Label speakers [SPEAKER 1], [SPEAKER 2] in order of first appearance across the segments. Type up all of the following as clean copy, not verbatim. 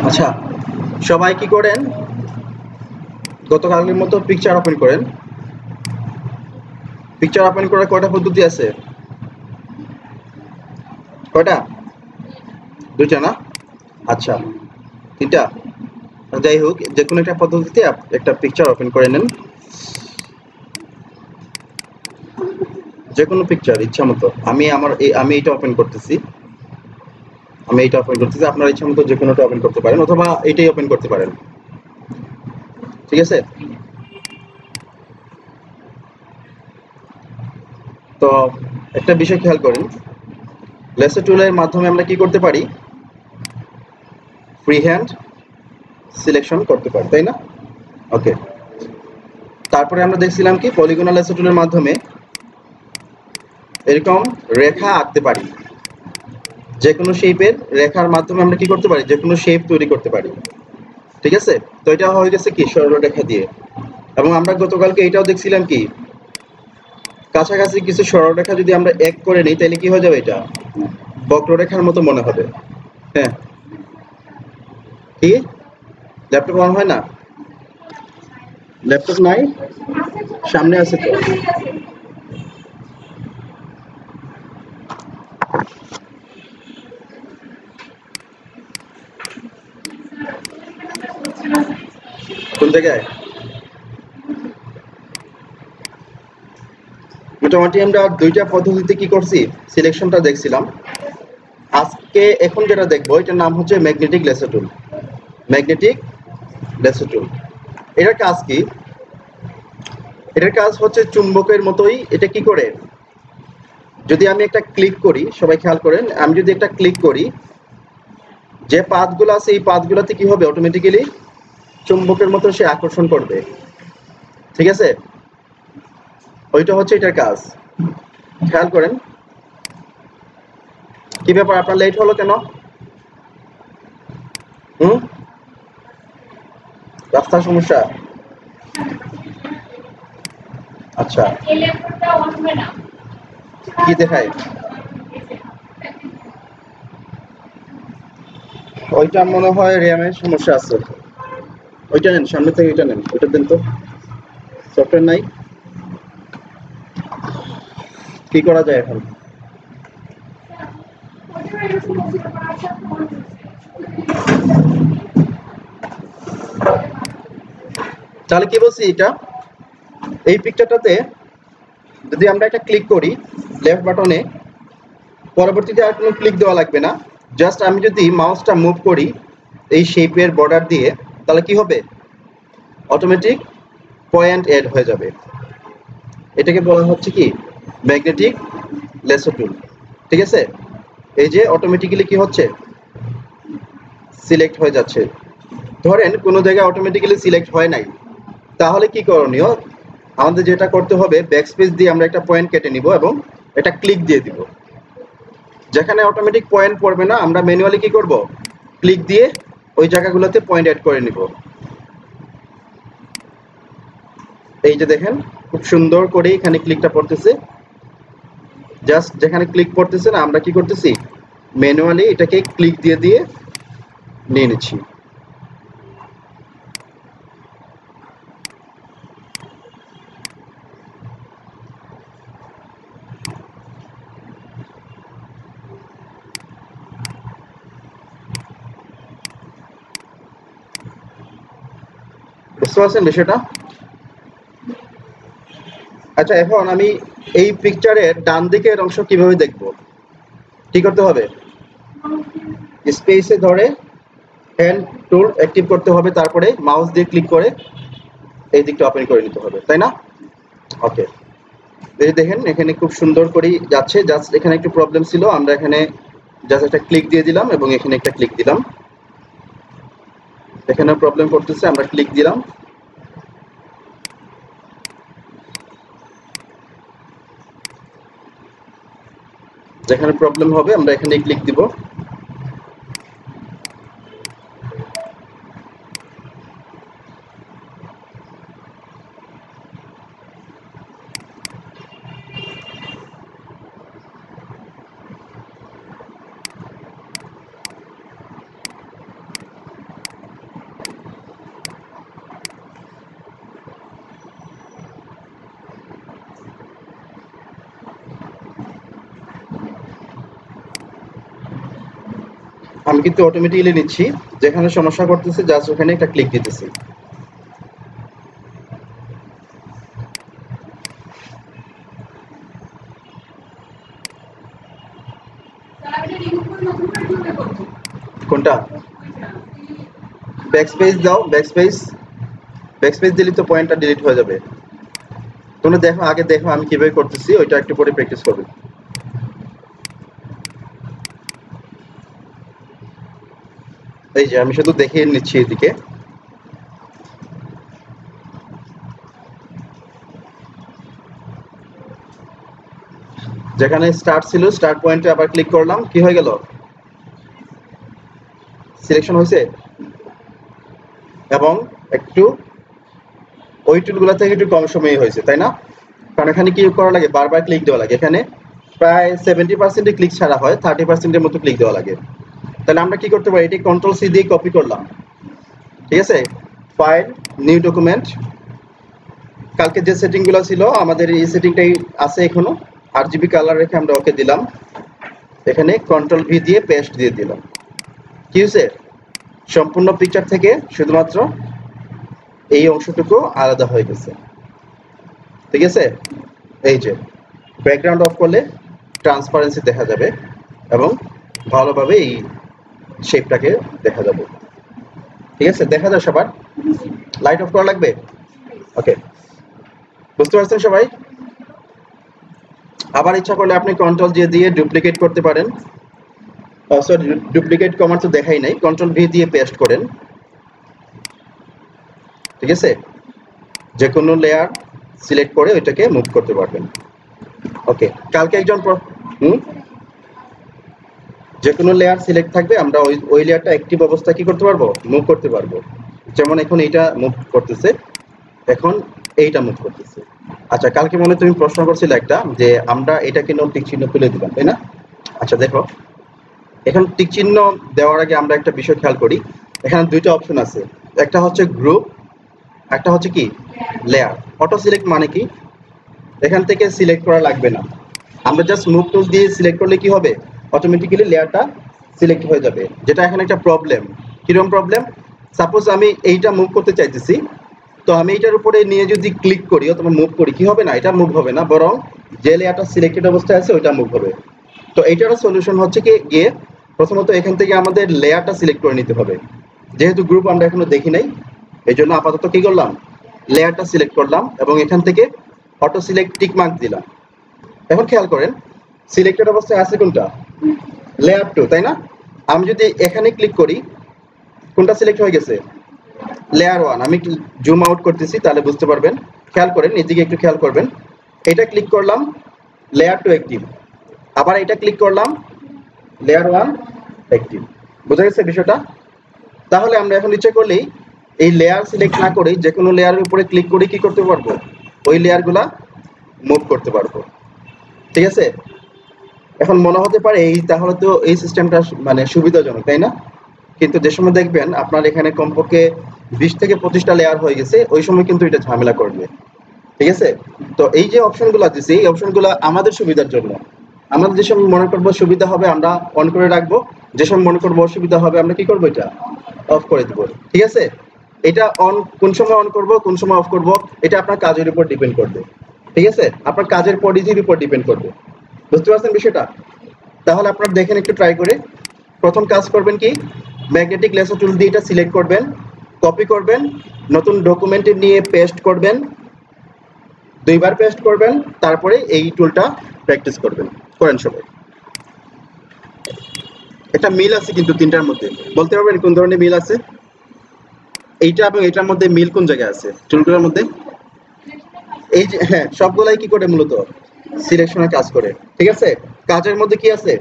[SPEAKER 1] আচ্ছা, সবাই কি করেন, গতকালের মতো পিকচার ওপেন করেন। পিকচার ওপেন করার কয়টা পদ্ধতি আছে? কয়টা? দুইটা না? আচ্ছা, তিনটা। যাই হোক, যে কোনো একটা পদ্ধতিতে একটা পিকচার ওপেন করে নেন, যে কোনো পিকচার ইচ্ছা মতো। আমি এটা ওপেন করতেছি, আপনার ইচ্ছা মতো যে কোনোটা ওপেন করতে পারেন, অথবা এটাই ওপেন করতে পারেন। ঠিক আছে? তো একটা বিষয় খেয়াল করেন, লেসো টুলের মাধ্যমে আমরা কি করতে পারি? ফ্রি হ্যান্ড সিলেকশন করতে পারি, তাই না? ওকে। তারপরে আমরা দেখছিলাম কি, পলিগনাল লেসো টুলের মাধ্যমে এরকম রেখা আঁকতে পারি। যে কোনো শেপের রেখার মাধ্যমে আমরা কি করতে পারি? যে কোনো শেপ তৈরি করতে পারি। ঠিক আছে? তো এটা হয়ে গেছে কি, সরলরেখা দিয়ে। এবং আমরা গতকালকে এটাও দেখছিলাম কি, কাছাকাছি কিছু সরলরেখা যদি আমরা এক করে নিই, তাহলে কি হয়ে যাবে? এটা বক্ররেখার মতো মনে হবে। হ্যাঁ, কি ল্যাপটপ অন হয় না? ল্যাপটপ নাই, সামনে আছে তো। কোন জায়গায়? মোটামুটি আমরা দুইটা পদ্ধতিতে কি করছি, সিলেকশনটা দেখছিলাম। আজকে এখন যেটা দেখবো, এটার নাম হচ্ছে ম্যাগনেটিক লেসো টুল। ম্যাগনেটিক লেসো টুল, এটার কাজ কি? এটার কাজ হচ্ছে চুম্বকের মতোই। এটা কি করে, যদি আমি একটা ক্লিক করি, সবাই খেয়াল করেন, আমি যদি একটা ক্লিক করি, যে পাথগুলো আছে এই পাথগুলোতে কি হবে, অটোমেটিক্যালি চুম্বকের মতো সে আকর্ষণ করবে। ঠিক আছে? ওইটা হচ্ছে এটার কাজ। খেয়াল করেন। কি ব্যাপার, আপনার লেট হলো কেন? হুম, রাস্তার সমস্যা? আচ্ছা, কি দেখায়? ওইটা মনে হয় র্যামের সমস্যা আছে। ওইটা নেন, সামনে থেকে ওইটা নেন, ওইটা দেন তো। সফটওয়্যার নাই, কি করা যায় এখন? তাহলে কি বলছি, এটা এই পিকচারটাতে যদি আমরা একটা ক্লিক করি লেফট বাটনে, পরবর্তীতে আর কোনো ক্লিক দেওয়া লাগবে না। জাস্ট আমি যদি মাউসটা মুভ করি এই শেপের বর্ডার দিয়ে, তাহলে কি হবে? অটোমেটিক পয়েন্ট এড হয়ে যাবে। এটাকে বলা হচ্ছে কি, ম্যাগনেটিক লেসো টুল। ঠিক আছে? এই যে অটোমেটিক্যালি কি হচ্ছে, সিলেক্ট হয়ে যাচ্ছে। ধরেন কোনো জায়গায় অটোমেটিক্যালি সিলেক্ট হয় নাই, তাহলে কি করণীয়? আমাদের যেটা করতে হবে, ব্যাকস্পেস দিয়ে আমরা একটা পয়েন্ট কেটে নিব এবং এটা ক্লিক দিয়ে দিব। যেখানে অটোমেটিক পয়েন্ট পড়বে না, আমরা ম্যানুয়ালি কি করব, ক্লিক দিয়ে ওই জায়গাগুলোতে পয়েন্ট অ্যাড করে নিব। এই যে দেখেন, খুব সুন্দর করে এখানে ক্লিকটা পড়তেছে। জাস্ট যেখানে ক্লিক পড়তেছে না, আমরা কি করতেছি, ম্যানুয়ালি এটাকে ক্লিক দিয়ে দিয়ে নিয়ে নিচ্ছি। বুঝতে পারছেন বিষয়টা? আচ্ছা, এখন আমি এই পিকচারের ডান দিকের অংশ কিভাবে দেখব? কি করতে হবে? স্পেসে ধরে হ্যান্ড টুল অ্যাক্টিভ করতে হবে, তারপরে মাউস দিয়ে ক্লিক করে এই দিকটা ওপেন করে নিতে হবে, তাই না? ওকে। এই দেখেন এখানে খুব সুন্দর করেই যাচ্ছে। জাস্ট এখানে একটু প্রবলেম ছিল, আমরা এখানে জাস্ট একটা ক্লিক দিয়ে দিলাম এবং এখানে একটা ক্লিক দিলাম। এখানে প্রবলেম করতেছে, আমরা ক্লিক দিলাম। যেখানে প্রবলেম হবে আমরা এখানে ক্লিক দিব। আমি কিন্তু অটোমেটিক্যালি নিচ্ছি, যেখানে সমস্যা করতেছে জাস্ট ওখানে একটা ক্লিক দিতেছি। কোনটা? ব্যাকস্পেস দাও, ব্যাকস্পেস দিলে তো পয়েন্টটা ডিলিট হয়ে যাবে। তোমরা দেখো, আগে দেখো আমি কিভাবে করতেছি, ওইটা একটু পরে প্র্যাকটিস করবে। এই যে আমি শুধু দেখিয়ে নিচ্ছি এদিকে। যেখানে স্টার্ট ছিল, স্টার্ট পয়েন্টে আবার ক্লিক করলাম, কি হয়ে গেল? সিলেকশন হয়েছে। এবং একটু ওই টুলগুলো থেকে একটু কম সময়ে হয়েছে, তাই না? কারণ এখানে কি করা লাগে, বারবার ক্লিক দেওয়া লাগে। এখানে প্রায় 70% ক্লিক ছাড়া হয়, 30% মতো ক্লিক দেওয়া লাগে। তাহলে আমরা কি করতে পারি, এটি কন্ট্রোল সি দিয়ে কপি করলাম, ঠিক আছে? ফাইল, নিউ ডকুমেন্ট, কালকে যে সেটিংগুলো ছিল আমাদের এই সেটিংটাই আছে এখনো। RGB কালার রেখে আমরা ওকে দিলাম, এখানে কন্ট্রোল ভি দিয়ে পেস্ট দিয়ে দিলাম। কি হয়েছে, সম্পূর্ণ পিকচার থেকে শুধুমাত্র এই অংশটুকু আলাদা হয়ে গেছে, ঠিক আছে? এই যে ব্যাকগ্রাউন্ড অফ করলে ট্রান্সপারেন্সি দেখা যাবে এবং ভালোভাবে এই শেপটাকে দেখা যাবে, ঠিক আছে? দেখা যায় সবার? লাইট অফ করা লাগবে? ওকে, বুঝতে পারছেন সবাই? আবার ইচ্ছা করলে আপনি কন্ট্রোল জে দিয়ে ডুপ্লিকেট করতে পারেন। সরি, ডুপ্লিকেট কমান্ড তো দেখাই নাই, কন্ট্রোল ভি দিয়ে পেস্ট করেন, ঠিক আছে? যে কোনো লেয়ার সিলেক্ট করে ওইটাকে মুভ করতে পারবেন। ওকে, কালকে একজন যে কোনো লেয়ার সিলেক্ট থাকবে, আমরা ওই লেয়ারটা অ্যাক্টিভ অবস্থায় কি করতে পারবো, মুভ করতে পারবো। যেমন এখন এইটা মুভ করতেছে, এখন এইটা মুভ করতেছে। আচ্ছা, কালকে মনে তুমি প্রশ্ন করছিলে একটা, যে আমরা এটাকে টিক চিহ্ন তুলে দিলাম, তাই না? আচ্ছা দেখো, এখন টিক চিহ্ন দেওয়ার আগে আমরা একটা বিষয় খেয়াল করি। এখানে দুইটা অপশন আছে, একটা হচ্ছে গ্রুপ, একটা হচ্ছে কি লেয়ার। অটো সিলেক্ট মানে কি, এখান থেকে সিলেক্ট করা লাগবে না, আমরা জাস্ট মুভ টুল দিয়ে সিলেক্ট করলে কি হবে, অটোমেটিক্যালি লেয়ারটা সিলেক্ট হয়ে যাবে। যেটা এখানে একটা প্রবলেম। কিরকম প্রবলেম? সাপোজ আমি এইটা মুভ করতে চাইতেছি, তো আমি এটার উপরে নিয়ে যদি ক্লিক করি অথবা মুভ করি, কি হবে না, এটা মুভ হবে না, বরং যে লেয়ারটা সিলেক্টেড অবস্থায় আছে ওইটা মুভ হবে। তো এইটার সলিউশন হচ্ছে কি, গিয়ে প্রথমত এখান থেকে আমাদের লেয়ারটা সিলেক্ট করে নিতে হবে। যেহেতু গ্রুপ আমরা এখনো দেখি নাই, এই জন্য আপাতত কি করলাম, লেয়ারটা সিলেক্ট করলাম এবং এখান থেকে অটো সিলেক্ট টিক মার্ক দিলাম। এখন খেয়াল করেন, সিলেক্টেড অবস্থায় আছে কোনটা, লেয়ার 2, তাই না? আমি যদি এখানে ক্লিক করি, কোনটা সিলেক্ট হয়ে গেছে, লেয়ার 1। আমি জুম আউট করতেছি তাহলে বুঝতে পারবেন। খেয়াল করেন, এদিকে একটু খেয়াল করবেন। এটা ক্লিক করলাম, লেয়ার 2 অ্যাক্টিভ। আবার এটা ক্লিক করলাম, লেয়ার 1 অ্যাক্টিভ। বোঝা গেছে বিষয়টা? তাহলে আমরা এখন ইচ্ছে করলেই এই লেয়ার সিলেক্ট না করে যে কোনো লেয়ারের উপরে ক্লিক করে কি করতে পারবো, ওই লেয়ারগুলা মুভ করতে পারবো, ঠিক আছে? এখন মনে হতে পারে এই তাহলে তো এই সিস্টেমটা মানে সুবিধাজনক, তাই না? কিন্তু যে সময় দেখবেন আপনার এখানে কমপক্ষে 20 থেকে 25টা লেয়ার হয়ে গেছে, ওই সময় কিন্তু এটা ঝামেলা করবে, ঠিক আছে? তো এই যে অপশনগুলো দিছি, এই অপশনগুলো আমাদের সুবিধার জন্য। আমাদের যে সময় মনে করবো সুবিধা হবে আমরা অন করে রাখবো, যে সময় মনে করবো অসুবিধা হবে আমরা কি করবো, এটা অফ করে দেবো, ঠিক আছে? এটা অন কোন সময় অন করব, কোন সময় অফ করব, এটা আপনার কাজের উপর ডিপেন্ড করবে, ঠিক আছে? আপনার কাজের পরিধির উপর ডিপেন্ড করবে। বুঝতে পারছেন বিষয়টা? তাহলে আপনারা দেখেন একটু ট্রাই করে। প্রথম কাজ করবেন কি, ম্যাগনেটিক লেসার টুল দিয়ে এটা সিলেক্ট করবেন, কপি করবেন, নতুন ডকুমেন্টে নিয়ে পেস্ট করবেন, 2বার পেস্ট করবেন, তারপরে এই টুলটা প্র্যাকটিস করবেন। করেন সবাই। একটা মিল আছে কিন্তু তিনটার মধ্যে, বলতে পারবেন কোন ধরনের মিল আছে? এইটা এবং এটার মধ্যে মিল কোন জায়গায় আছে টুলগুলোর মধ্যে? এই যে হ্যাঁ, সবগুলাই কি করে, মূলত সিলেকশনের কাজ করে, ঠিক আছে? কাজের মধ্যে কি আছে,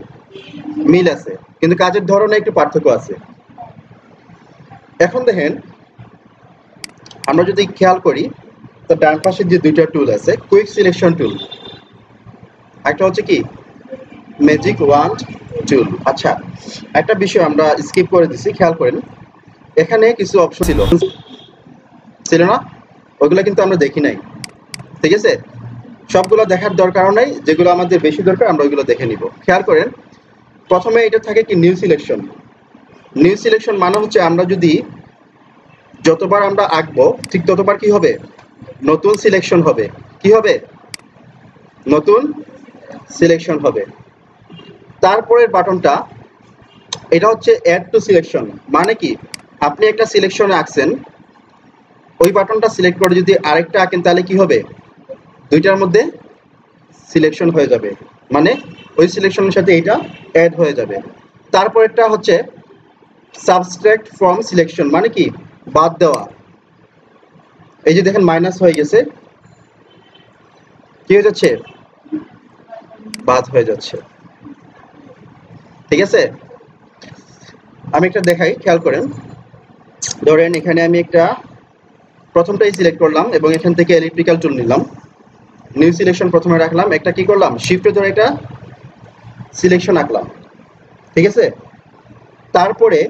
[SPEAKER 1] মিল আছে, কিন্তু কাজের ধরনে একটু পার্থক্য আছে। এখন দেখেন, আমরা যদি খেয়াল করি, তো ডান পাশে যে দুইটা টুল আছে, কুইক সিলেকশন টুল, একটা হচ্ছে কি ম্যাজিক ওয়ান্ড টুল। আচ্ছা, একটা বিষয় আমরা স্কিপ করে দিছি, খেয়াল করেন, এখানে কিছু অপশন ছিল না, ওইগুলো কিন্তু আমরা দেখি নাই, ঠিক আছে? সবগুলো দেখার দরকার নাই, যেগুলো আমাদের বেশি দরকার আমরা ওইগুলো দেখে নিব। খেয়াল করেন, প্রথমে এটা থাকে কি নিউ সিলেকশন, নিউ সিলেকশন মানে হচ্ছে আমরা যদি যতবার আমরা আঁকবো ঠিক ততবার কি হবে, নতুন সিলেকশন হবে। কি হবে, নতুন সিলেকশন হবে। তারপরের বাটনটা এটা হচ্ছে অ্যাড টু সিলেকশন, মানে কি আপনি একটা সিলেকশন আঁকছেন, ওই বাটনটা সিলেক্ট করে যদি আরেকটা আঁকেন তাহলে কি হবে, দুইটার মধ্যে সিলেকশন হয়ে যাবে, মানে ওই সিলেকশনের সাথে এইটা অ্যাড হয়ে যাবে। তারপরেরটা হচ্ছে সাবস্ট্রাক্ট ফ্রম সিলেকশন, মানে কি বাদ দেওয়া। এই যে দেখেন মাইনাস হয়ে গেছে, কি হয়ে যাচ্ছে, বাদ হয়ে যাচ্ছে। ঠিক আছে, আমি একটা দেখাই, খেয়াল করেন। ধরেন এখানে আমি একটা প্রথমটাই সিলেক্ট করলাম এবং এখান থেকে এলিপ্টিক্যাল টুল নিলাম, নিউ সিলেকশন প্রথমে রাখলাম, একটা কি করলাম শিফটে ধরে এটা সিলেকশন আঁকলাম। ঠিক আছে, তারপরে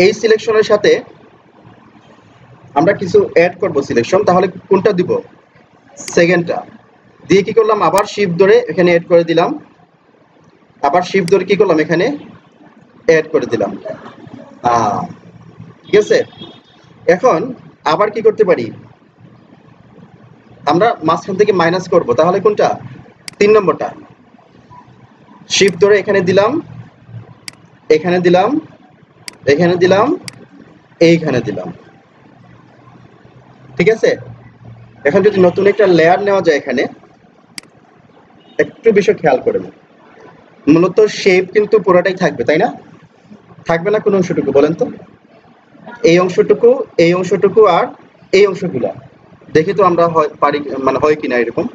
[SPEAKER 1] এই সিলেকশনের সাথে আমরা কিছু অ্যাড করব সিলেকশন, তাহলে কোনটা দিব, সেকেন্ডটা দিয়ে কি করলাম, আবার শিফট ধরে এখানে অ্যাড করে দিলাম, আবার শিফট ধরে কি করলাম এখানে অ্যাড করে দিলাম। ঠিক আছে, এখন আবার কি করতে পারি, আমরা মাঝখান থেকে মাইনাস করব, তাহলে কোনটা, 3 নম্বরটা, শিফট ধরে এখানে দিলাম, এখানে দিলাম, এখানে দিলাম, এইখানে দিলাম। ঠিক আছে, এখন যদি নতুন একটা লেয়ার নেওয়া যায়, এখানে একটু বিষয় খেয়াল করেন, মূলত শেপ কিন্তু পুরোটাই থাকবে, তাই না, থাকবে না কোন অংশটুকু বলেন তো, এই অংশটুকু, এই অংশটুকু আর এই অংশগুলা দেখি তো আমরা পারি, মানে হয় কিনা এরকম।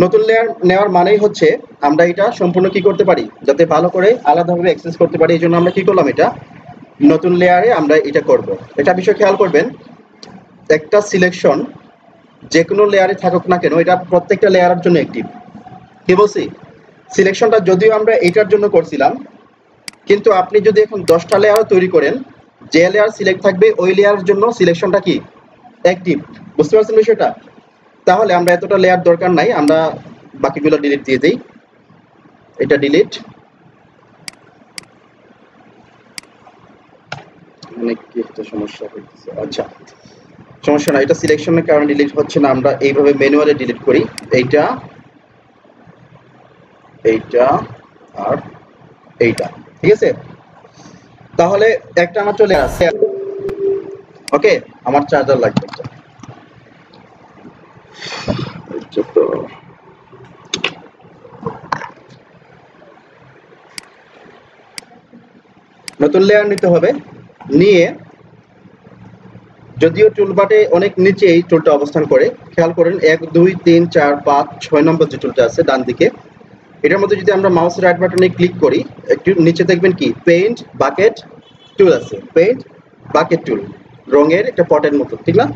[SPEAKER 1] নতুন লেয়ার নেওয়ার মানেই হচ্ছে আমরা এটা সম্পূর্ণ কি করতে পারি, যাতে ভালো করে আলাদাভাবে অ্যাক্সেস করতে পারি, এই জন্য আমরা কি করলাম, এটা নতুন লেয়ারে আমরা এটা করব। এটা বিষয় খেয়াল করবেন, একটা সিলেকশন যে কোনো লেয়ারে থাকুক না কেন, এটা প্রত্যেকটা লেয়ারের জন্য অ্যাক্টিভ। কি বলছি, সিলেকশনটা যদিও আমরা এটার জন্য করছিলাম, কিন্তু আপনি যদি এখন 10টা লেয়ার তৈরি করেন, যে লেয়ার সিলেক্ট থাকবে ওই লেয়ারের জন্য সিলেকশনটা কি অ্যাক্টিভ। বুঝতে পারছেন বিষয়টা, তাহলে আমরা এতটা লেয়ার দরকার নাই, আমরা বাকিগুলো ডিলিট দিয়ে দেই, এটা ডিলিট, অনেক কি একটা সমস্যা হচ্ছে। আচ্ছা সমস্যা না, এটা সিলেকশনের কারণে ডিলিট হচ্ছে না, আমরা এইভাবে ম্যানুয়ালি ডিলিট করি, এইটা, এইটা আর এইটা। ঠিক আছে, তাহলে একটা আমার চলে আসছে। ওকে, আমার চার্জার লাগবে একটা। তো নতুন লেয়ার নিতে হবে, নিয়ে যদিও টুলবারে অনেক নিচে এই টুলটা অবস্থান করে, খেয়াল করেন 1 2 3 4 5 6 নম্বর যে টুলটা আছে ডান দিকে, এটার মধ্যে যদি আমরা মাউসের রাইট বাটনে ক্লিক করি, একটু নিচে দেখবেন কি পেইন্ট বাকেট টুল আছে, পেইন্ট বাকেট টুল, রঙের একটা পটের মতো, ঠিক না,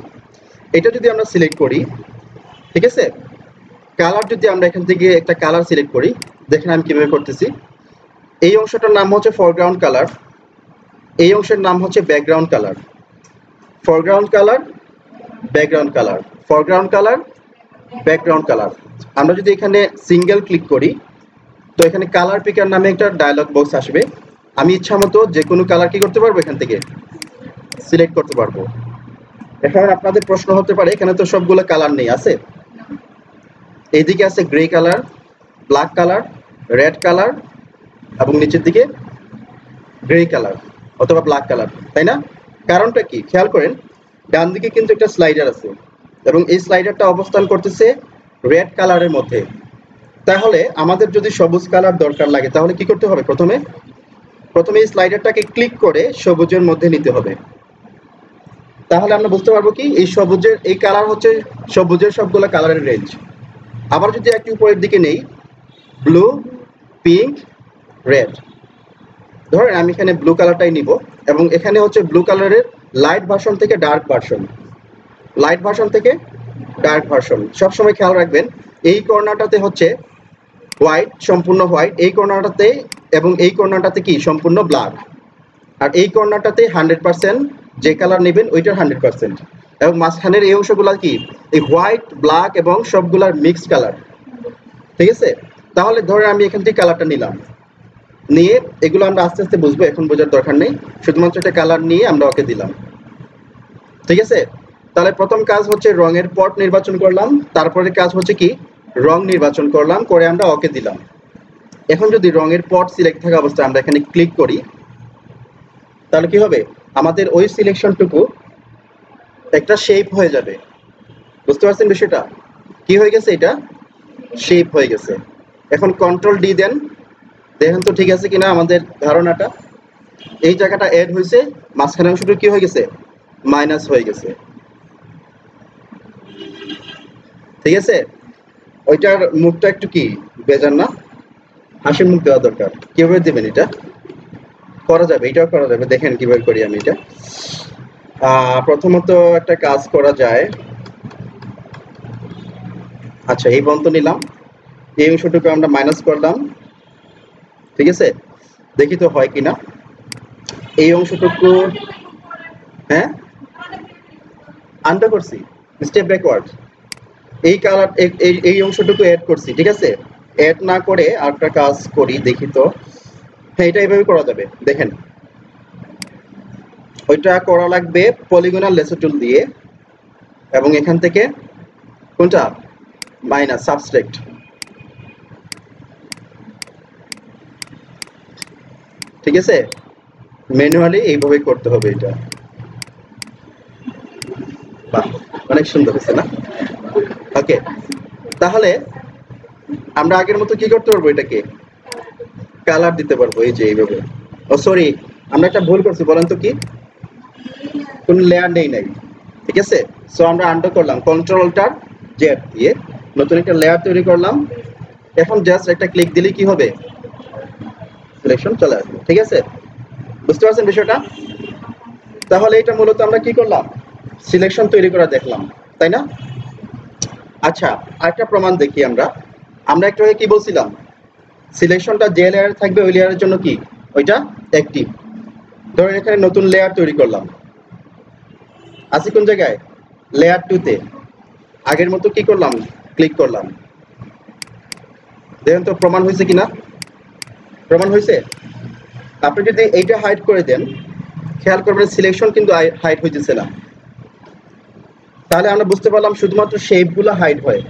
[SPEAKER 1] এটা যদি আমরা সিলেক্ট করি, ঠিক আছে, কালার যদি আমরা এখান থেকে একটা কালার সিলেক্ট করি, দেখেন আমি কিভাবে করতেছি, এই অংশটার নাম হচ্ছে ফরগ্রাউন্ড কালার, এই অংশের নাম হচ্ছে background colour, foreground colour, background colour, foreground colour, background colour. আমরা যদি এখানে সিঙ্গেল ক্লিক করি, তো এখানে কালার পিকার নামে একটা ডায়লগ বক্স আসবে, আমি ইচ্ছা মতো যে কোনো কালার কি করতে পারবো, এখান থেকে সিলেক্ট করতে পারবো। এখন আপনাদের প্রশ্ন হতে পারে, এখানে তো সবগুলো কালার নেই, আছে, এইদিকে আছে grey colour, black colour, red colour এবং নিচের দিকে গ্রে কালার অথবা ব্ল্যাক কালার, তাই না, কারণটা কি খেয়াল করেন, ডান দিকে কিন্তু একটা স্লাইডার আছে এবং এই স্লাইডারটা অবস্থান করতেছে রেড কালারের মধ্যে। তাহলে আমাদের যদি সবুজ কালার দরকার লাগে, তাহলে কি করতে হবে, প্রথমে এই স্লাইডারটাকে ক্লিক করে সবুজের মধ্যে নিতে হবে, তাহলে আমরা বুঝতে পারবো কি এই সবুজের এই কালার হচ্ছে সবুজের সবগুলো কালারের রেঞ্জ। আবার যদি একটু উপরের দিকে নেই, ব্লু, পিঙ্ক, রেড, ধরেন আমি এখানে ব্লু কালারটাই নিব এবং এখানে হচ্ছে ব্লু কালারের লাইট ভার্সন থেকে ডার্ক ভার্সন, লাইট ভার্সন থেকে ডার্ক ভার্সন। সবসময় খেয়াল রাখবেন এই কর্নারটাতে হচ্ছে হোয়াইট, সম্পূর্ণ হোয়াইট এই কর্নারটাতে, এবং এই কর্নারটাতে কি সম্পূর্ণ ব্ল্যাক, আর এই কর্নারটাতে 100% যে কালার নেবেন ওইটার 100%, এবং মাঝখানের এই অংশগুলা কি এই হোয়াইট, ব্ল্যাক এবং সবগুলার মিক্সড কালার। ঠিক আছে, তাহলে ধরে আমি এখান থেকে কালারটা নিলাম, নিয়ে এগুলো আমরা আস্তে আস্তে বুঝবো, এখন বোঝার দরকার নেই, শুধুমাত্র একটা কালার নিয়ে আমরা ওকে দিলাম। ঠিক আছে, তাহলে প্রথম কাজ হচ্ছে রঙের পট নির্বাচন করলাম, তারপরে কাজ হচ্ছে কি রং নির্বাচন করলাম, করে আমরা ওকে দিলাম। এখন যদি রঙের পট সিলেক্ট থাকা অবস্থায় আমরা এখানে ক্লিক করি, তাহলে কি হবে, আমাদের ওই সিলেকশনটুকু একটা শেপ হয়ে যাবে। বুঝতে পারছেন বিষয়টা? কি হয়ে গেছে, এটা শেপ হয়ে গেছে। এখন কন্ট্রোল ডি দেন, দেখেন তো ঠিক আছে কিনা আমাদের ধারণাটা। এই জায়গাটা অ্যাড হয়েছে, মাঝখানে অংশটুকু কি হয়ে গেছে, মাইনাস হয়ে গেছে। ঠিক আছে, ওইটার মুখটা একটু কি বেজান না, হাসির মুখ দেওয়া দরকার। কিভাবে দেবেন এটা? করা যাবে, এটাও করা যাবে, দেখেন কিভাবে করি আমি এটা। প্রথমত একটা কাজ করা যায়, আচ্ছা এই পর্যন্ত নিলাম, এই অংশটুকু আমরা মাইনাস করলাম। ঠিক আছে, দেখি তো হয় কিনা এই অংশটুকু। হ্যাঁ, আনডু করছি, স্টেপ ব্যাকওয়ার্ড, এই কালার এই অংশটুকু অ্যাড করছি। ঠিক আছে, অ্যাড না করে আরেকটা কাজ করি, দেখি তো। হ্যাঁ, এটা এইভাবে করা যাবে, দেখেন। ওইটা করা লাগবে পলিগনাল লেসো টুল দিয়ে, এবং এখান থেকে কোনটা মাইনাস সাবস্ট্রাক্ট। ঠিক আছে, ম্যানুয়ালি এইভাবে করতে হবে এটা। বাহ, অনেক সুন্দর হয়েছে না? ওকে, তাহলে আমরা আগের মতো কি করতে পারবো, এটাকে কালার দিতে পারবো, এই যে এইভাবে। ও সরি, আমরা একটা ভুল করছি, বলেন তো কি, কোন লেয়ার নেই নাই। ঠিক আছে, সো আমরা আনডু করলাম, কন্ট্রোলটার জেড দিয়ে নতুন একটা লেয়ার তৈরি করলাম। এখন জাস্ট একটা ক্লিক দিলে কি হবে, সিলেকশন চলে আসবে। ঠিক আছে, বুঝতে পারছেন বিষয়টা? তাহলে এটা মূলত আমরা কি করলাম, সিলেকশন তৈরি করা দেখলাম, তাই না? আচ্ছা, আরেকটা প্রমাণ দেখি আমরা। আমরা একটু আগে কি বলছিলাম, সিলেকশনটা যে লেয়ারে থাকবে ওই লেয়ারের জন্য কি ওইটা অ্যাক্টিভ। ধরেন এখানে নতুন লেয়ার তৈরি করলাম, আছি কোন জায়গায়, লেয়ার 2 তে। আগের মতো কি করলাম, ক্লিক করলাম, দেখেন তো প্রমাণ হয়েছে কিনা। প্রমাণ হয়েছে। আপনি যদি এইটা হাইড করে দেন, খেয়াল করবেন সিলেকশন কিন্তু হাইড হইতেছে না। তাহলে আমরা বুঝতে পারলাম শুধুমাত্র শেপগুলো হাইড হয়,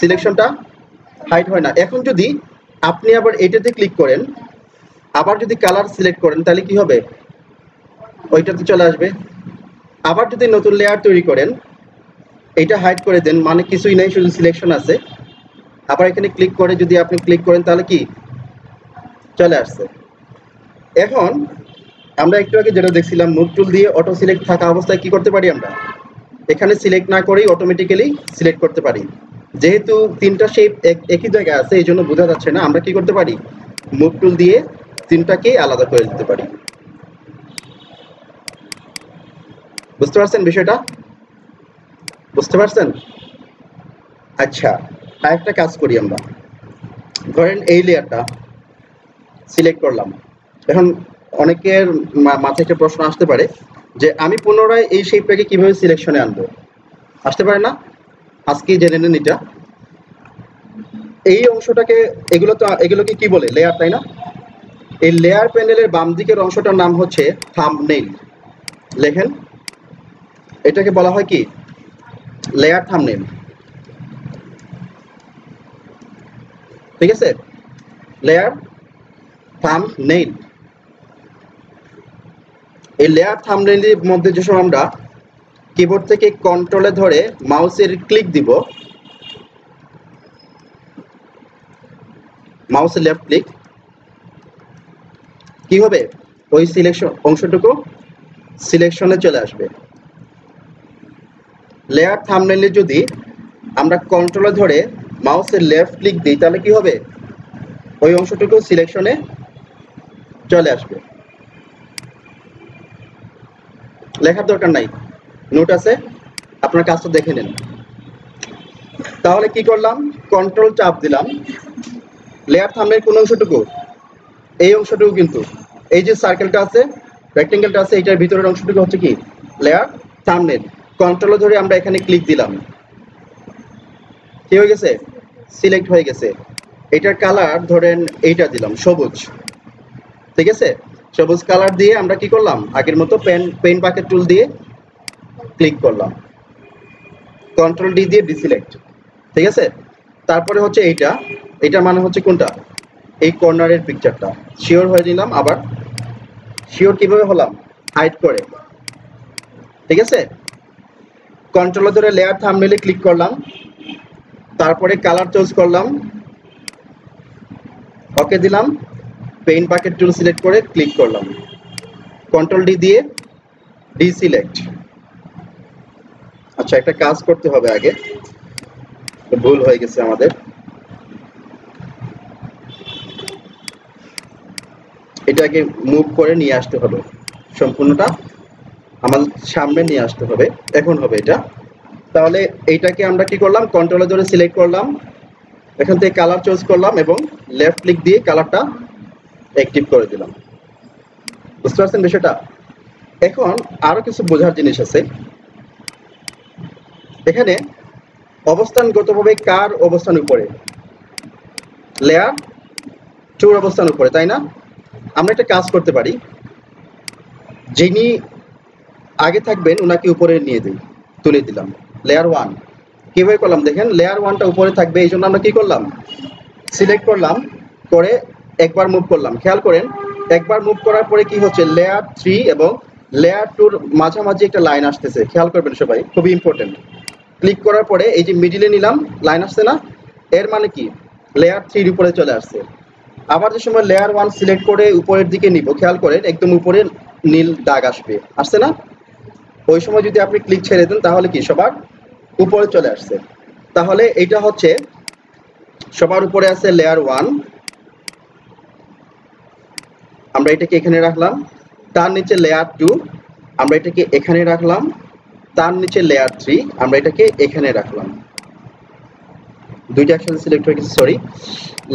[SPEAKER 1] সিলেকশনটা হাইড হয় না। এখন যদি আপনি আবার এটাতে ক্লিক করেন, আবার যদি কালার সিলেক্ট করেন, তাহলে কি হবে, ওইটাতে চলে আসবে। আবার যদি নতুন লেয়ার তৈরি করেন, এটা হাইড করে দেন, মানে কিছুই নাই, শুধু সিলেকশন আছে। আবার এখানে ক্লিক করে যদি আপনি ক্লিক করেন, তাহলে কি চলে আসছে। এখন আমরা একটু আগে যেটা দেখছিলাম, মুভ টুল দিয়ে অটো সিলেক্ট থাকা অবস্থায় কি করতে পারি, আমরা এখানে সিলেক্ট না করেই অটোমেটিক্যালি সিলেক্ট করতে পারি। যেহেতু তিনটা শেপ একই জায়গায় আছে, এই জন্য বোঝা যাচ্ছে না, আমরা কি করতে পারি, মুভ টুল দিয়ে তিনটাকেই আলাদা করে দিতে পারি। বুঝতে পারছেন বিষয়টা? বুঝতে পারছেন? আচ্ছা, আরেকটা কাজ করি আমরা। ধরেন এই লেয়ারটা সিলেক্ট করলাম। এখন অনেকের মাথায় একটা প্রশ্ন আসতে পারে যে আমি পুনরায় এই শেপটাকে কিভাবে সিলেকশনে আনবো, আসতে পারে না? আজকে জেনে নেন এটা। এই অংশটাকে, এগুলোকে কি বলে, লেয়ার, তাই না? এই লেয়ার প্যানেলের বাম দিকের অংশটার নাম হচ্ছে থাম্বনেইল। লেখেন, এটাকে বলা হয় কি, লেয়ার থাম্বনেইল। ঠিক আছে, লেয়ার থাম্বনেইল। এই লেয়ার থাম্বনেইলের মধ্যে যেসব আমরা কিবোর্ড থেকে কন্ট্রোলে ধরে মাউসের ক্লিক দিব, মাউসের লেফট ক্লিক, কি হবে, ওই সিলেকশন অংশটুকু সিলেকশনে চলে আসবে। লেয়ার থাম্বনেইলে যদি আমরা কন্ট্রোলে ধরে মাউসের লেফট ক্লিক দিই, তাহলে কি হবে, ওই অংশটুকু সিলেকশনে চলে আসবে। লেখার দরকার নাই, নোট আছে, আপনার কাজটা দেখে নেন। তাহলে কি করলাম, কন্ট্রোল চাপ দিলাম, লেয়ার থাম্বনেইল কোন অংশটুকু, এই অংশটুকু, কিন্তু এই যে সার্কেলটা আছে, রেক্টেঙ্গেলটা আছে, এটার ভিতরের অংশটুকু হচ্ছে কি লেয়ার থাম্বনেইল। কন্ট্রোল ধরে আমরা এখানে ক্লিক দিলাম, কি হয়ে গেছে, সিলেক্ট হয়ে গেছে। এটার কালার ধরেন এইটা দিলাম, সবুজ। ঠিক আছে, সবুজ কালার দিয়ে আমরা কি করলাম, আগের মতো পেইন্ট বাকেট টুল দিয়ে ক্লিক করলাম, কন্ট্রোল ডি দিয়ে ডিসিলেক্ট। ঠিক আছে, তারপরে হচ্ছে এইটা মানে হচ্ছে কোনটা, এই কর্নারের পিকচারটা শিওর হয়ে নিলাম। আবার শিওর কিভাবে হলাম, হাইড করে। ঠিক আছে, কন্ট্রোল ধরে লেয়ার থাম্বনেইলে ক্লিক করলাম, তারপরে কালার চুজ করলাম, ওকে দিলাম, পেইন্ট বাকেট টুল সিলেক্ট করে ক্লিক করলাম, কন্ট্রোল ডি দিয়ে ডিসিলেক্ট। আচ্ছা, একটা কাজ করতে হবে আগে, ভুল হয়ে গেছে আমাদের। এটাকে মুভ করে নিয়ে আসতে হবে, সম্পূর্ণটা আমাদের সামনে নিয়ে আসতে হবে, এখন হবে এটা। তাহলে এইটাকে আমরা কি করলাম, কন্ট্রোলে ধরে সিলেক্ট করলাম, এখান থেকে কালার চুজ করলাম এবং লেফট ক্লিক দিয়ে কালারটা অ্যাক্টিভ করে দিলাম। বুঝতে পারছেন বিষয়টা? এখন আরো কিছু বোঝার জিনিস আছে এখানে। অবস্থানগতভাবে কার অবস্থান উপরে, লেয়ার 2 অবস্থান উপরে, তাই না? আমরা একটা কাজ করতে পারি, যিনি আগে থাকবেন ওনাকে উপরে নিয়ে দিই, তুলে দিলাম, লেয়ার 1 কিভাবে করলাম দেখেন, লেয়ার 1টা উপরে থাকবে, এই জন্য আমরা কি করলাম, সিলেক্ট করলাম, করে একবার মুভ করলাম। খেয়াল করেন, একবার মুভ করার পরে কি হচ্ছে, লেয়ার 3 এবং লেয়ার 2-র মাঝামাঝি একটা লাইন আসতেছে, খেয়াল করবেন সবাই, খুবই ইম্পর্টেন্ট। ক্লিক করার পরে এই যে মিডিলে নিলাম, লাইন আসছে না, এর মানে কি লেয়ার 3-র উপরে চলে আসছে। আবার যে সময় লেয়ার 1 সিলেক্ট করে উপরের দিকে নিব, খেয়াল করেন একদম উপরে নীল দাগ আসছে না, ওই সময় যদি আপনি ক্লিক ছেড়ে দেন তাহলে কি সবার উপরে চলে আসছে। তাহলে এটা হচ্ছে সবার উপরে আছে লেয়ার 1, আমরা এটাকে এখানে রাখলাম, তার নিচে লেয়ার 2 আমরা এটাকে এখানে রাখলাম, তার নিচে লেয়ার 3 আমরা এটাকে এখানে রাখলাম, দুইটা একসাথে সিলেক্ট হয়ে গেছে, সরি,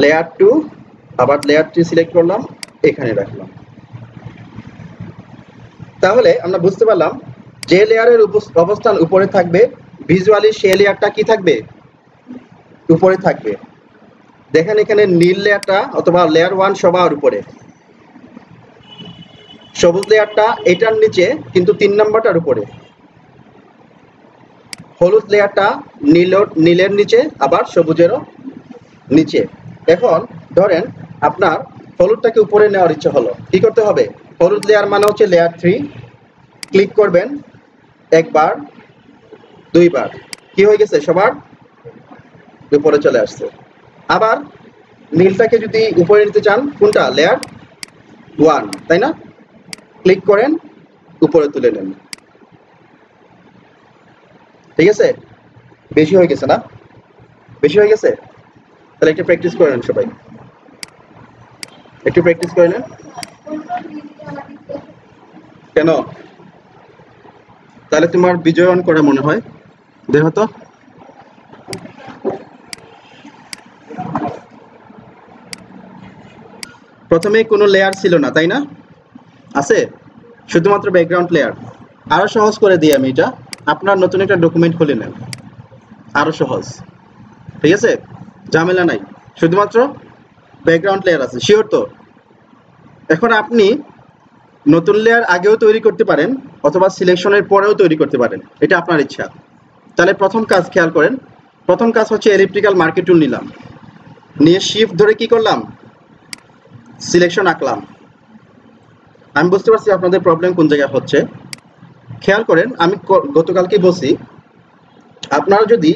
[SPEAKER 1] লেয়ার 2 আবার লেয়ার 3 সিলেক্ট করলাম, এখানে রাখলাম। তাহলে আমরা বুঝতে পারলাম যে লেয়ারের অবস্থান উপরে থাকবে, ভিজুয়ালি সেই লেয়ারটা কি থাকবে, উপরে থাকবে। দেখেন এখানে নীল লেয়ারটা অথবা লেয়ার 1 সবার উপরে, সবুজ লেয়ারটা এটার নিচে কিন্তু 3 নম্বরটার উপরে, হলুদ লেয়ারটা নীলের নিচে আবার সবুজেরও নিচে। এখন ধরেন আপনার হলুদটাকে উপরে নেওয়ার ইচ্ছা হলো, কি করতে হবে, হলুদ লেয়ার মানে হচ্ছে লেয়ার 3, ক্লিক করবেন একবার দুইবার, কি হয়ে গেছে, সবার উপরে চলে আসছে। আবার নীলটাকে যদি উপরে নিতে চান, কোনটা, লেয়ার 1, তাই না, ক্লিক করেন উপরে তুলে নেন। ঠিক আছে, বেশি হয়ে গেছে না, বেশি হয়ে গেছে, তাহলে একটু প্র্যাকটিস করে নেন সবাই, একটু প্র্যাকটিস করে নেন। কেন, তাহলে তোমার বিজয় অন করা মনে হয়, দেখো তো, প্রথমে কোনো লেয়ার ছিল না, তাই না, আছে শুধুমাত্র ব্যাকগ্রাউন্ড লেয়ার। আরো সহজ করে দিই আমি এটা, আপনার নতুন একটা ডকুমেন্ট খুলে নেন, আরো সহজ, ঠিক আছে, ঝামেলা নাই, শুধুমাত্র ব্যাকগ্রাউন্ড লেয়ার আছে, শিওর তো? এখন আপনি নতুন লেয়ার আগেও তৈরি করতে পারেন অথবা সিলেকশনের পরেও তৈরি করতে পারেন, এটা আপনার ইচ্ছা। তাহলে প্রথম কাজ খেয়াল করেন, প্রথম কাজ হচ্ছে এলিপ্টিক্যাল মার্কেট টুল নিলাম, নিয়ে শিফট ধরে কি করলাম, সিলেকশন আঁকলাম। আমি বুঝতে পারছি আপনাদের প্রবলেম কোন জায়গায় হচ্ছে, খেয়াল করেন, আমি গতকালকে বলছি আপনারা যদি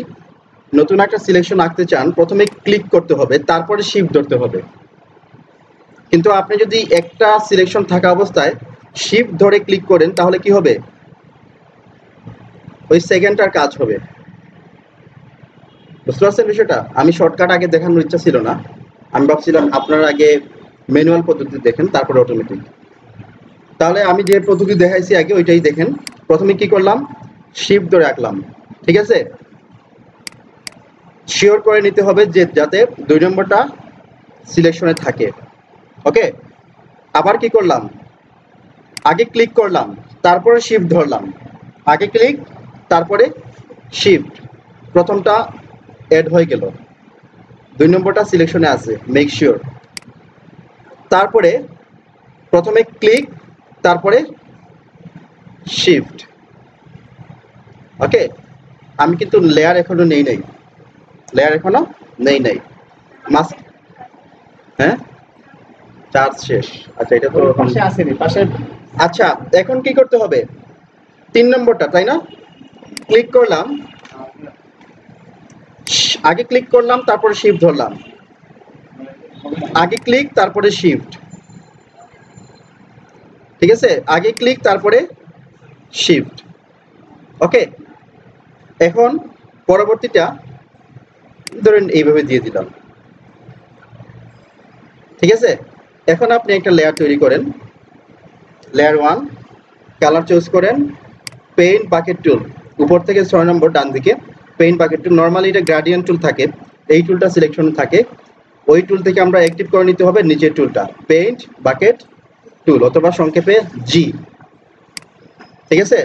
[SPEAKER 1] নতুন একটা সিলেকশন আঁকতে চান প্রথমে ক্লিক করতে হবে, তারপরে শিফট ধরতে হবে। কিন্তু আপনি যদি একটা সিলেকশন থাকা অবস্থায় শিফট ধরে ক্লিক করেন তাহলে কি হবে, ওই সেকেন্ডটার কাজ হবে। বুঝতে পারছেন বিষয়টা? আমি শর্টকাট আগে দেখানোর ইচ্ছা ছিল না, আমি ভাবছিলাম আপনারা আগে ম্যানুয়াল পদ্ধতি দেখেন তারপরে অটোমেটিক। তাহলে আমি যে পদ্ধতি দেখাইছি আগে ওইটাই দেখেন, প্রথমে কি করলাম, শিফট ধরে আঁকলাম, ঠিক আছে, শিওর করে নিতে হবে যে যাতে 2 নম্বরটা সিলেকশনে থাকে, ওকে। আবার কি করলাম, আগে ক্লিক করলাম তারপরে শিফট ধরলাম, আগে ক্লিক তারপরে শিফট, প্রথমটা অ্যাড হয়ে গেল, 2 নম্বরটা সিলেকশনে আছে, মেক শিওর। তারপরে প্রথমে ক্লিক, তারপরে শিফট। ওকে, আমি কিন্তু লেয়ার এখনো নেই নাই, মাস্ক। হ্যাঁ, চার্জ শেষ। আচ্ছা, এটা তো
[SPEAKER 2] পাশে আসেনি, পাশে।
[SPEAKER 1] আচ্ছা, এখন কি করতে হবে? 3 নম্বরটা, তাই না? ক্লিক করলাম, আগে ক্লিক করলাম, তারপরে শিফট ধরলাম, আগে ক্লিক তারপরে শিফট। ঠিক আছে, আগে ক্লিক তারপরে শিফট। ওকে, এখন পরবর্তীটা ধরেন এইভাবে দিয়ে দিলাম। ঠিক আছে, এখন আপনি একটা লেয়ার তৈরি করেন। লেয়ার 1, কালার চুজ করেন, পেইন্ট বাকেট টুল, উপর থেকে 6 নম্বর ডান দিকে পেইন্ট বাকেট টুল। নর্মালি এটা গ্রেডিয়েন্ট টুল থাকে, এই টুলটা সিলেকশন থাকে, ওই টুল থেকে আমরা অ্যাক্টিভ করে নিতে হবে নিচের টুলটা, পেইন্ট বাকেট টুল, অথবা সংক্ষেপে জি। ঠিক আছে,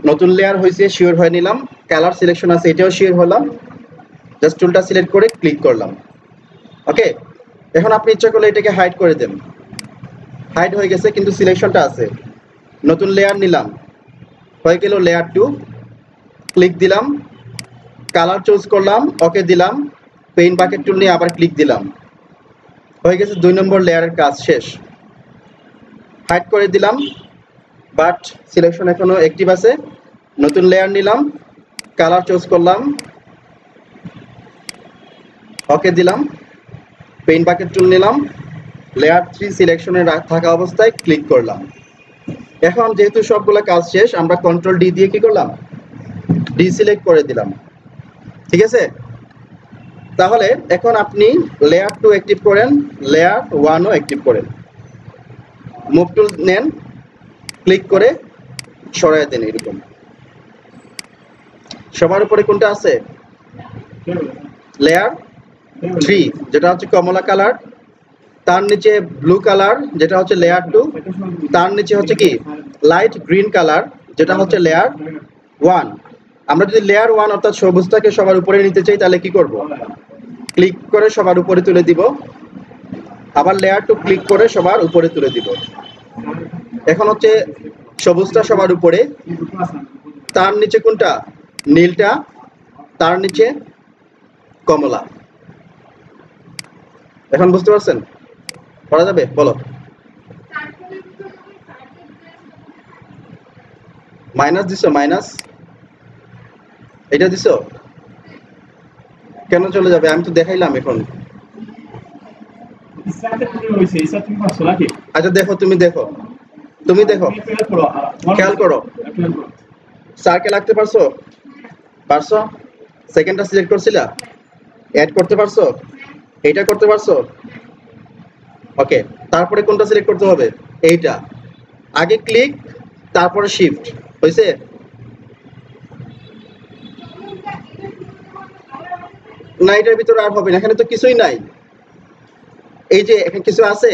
[SPEAKER 1] নতুন লেয়ার হয়েছে, শিওর হয়ে নিলাম। কালার সিলেকশন আছে, এটাও শিওর হলাম। জাস্ট টুলটা সিলেক্ট করে ক্লিক করলাম। ওকে, এখন আপনি ইচ্ছা করলে এটাকে হাইড করে দেন, হাইড হয়ে গেছে কিন্তু সিলেকশনটা আছে। নতুন লেয়ার নিলাম, হয়ে গেল লেয়ার 2, ক্লিক দিলাম, কালার চুজ করলাম, ওকে দিলাম, পেইন্ট বাকেট টুল নিয়ে আবার ক্লিক দিলাম, হয়ে গেছে 2 নম্বর লেয়ারের কাজ শেষ। হাইড করে দিলাম, বাট সিলেকশন এখনো অ্যাক্টিভ আছে। নতুন লেয়ার নিলাম, কালার চুজ করলাম, ওকে দিলাম, পেইন্ট বাকেট টুল নিলাম, লেয়ার 3 সিলেকশনে থাকা অবস্থায় ক্লিক করলাম। এখন যেহেতু সবগুলো কাজ শেষ, আমরা কন্ট্রোল ডি দিয়ে কি করলাম, ডিসিলেক্ট করে দিলাম। ঠিক আছে, তাহলে এখন আপনি লেয়ার 2 অ্যাক্টিভ করেন, লেয়ার 1ও অ্যাক্টিভ করেন। মুভ টুল নেন, ক্লিক করে সরায় দেন। এরকম সবার উপরে কোনটা আছে? লেয়ার 3, যেটা হচ্ছে কমলা কালার, তার নিচে ব্লু কালার, যেটা হচ্ছে লেয়ার 2, তার নিচে হচ্ছে কি লাইট গ্রিন কালার, যেটা হচ্ছে লেয়ার 1। আমরা যদি লেয়ার 1 অর্থাৎ সবুজটাকে সবার উপরে নিতে চাই, তাহলে কি করব? ক্লিক করে সবার উপরে তুলে দিব, আবার লেয়ার 2 ক্লিক করে সবার উপরে তুলে দিব। এখন হচ্ছে সবুজটা সবার উপরে, তার নিচে কোনটা? নীলটা, তার নিচে কমলা। এখন বুঝতে পারছেন? করা যাবে? বলো। মাইনাস দিছো? মাইনাস এটা দিছো? কেন চলে যাবে? আমি তো দেখাইলাম এখন। আচ্ছা দেখো, তুমি দেখো, খেয়াল করো, সার্কেল আঁকতে পারছো? সেকেন্ডটা সিলেক্ট করছিলা, অ্যাড করতে পারছো, এইটা করতে পারছো? ওকে, তারপরে কোনটা সিলেক্ট করতে হবে? এইটা। আগে ক্লিক, তারপরে শিফট। হয়েছে? না, এটার ভিতরে আর হবে না, এখানে তো কিছুই নাই। এই যে এখানে কিছু আছে,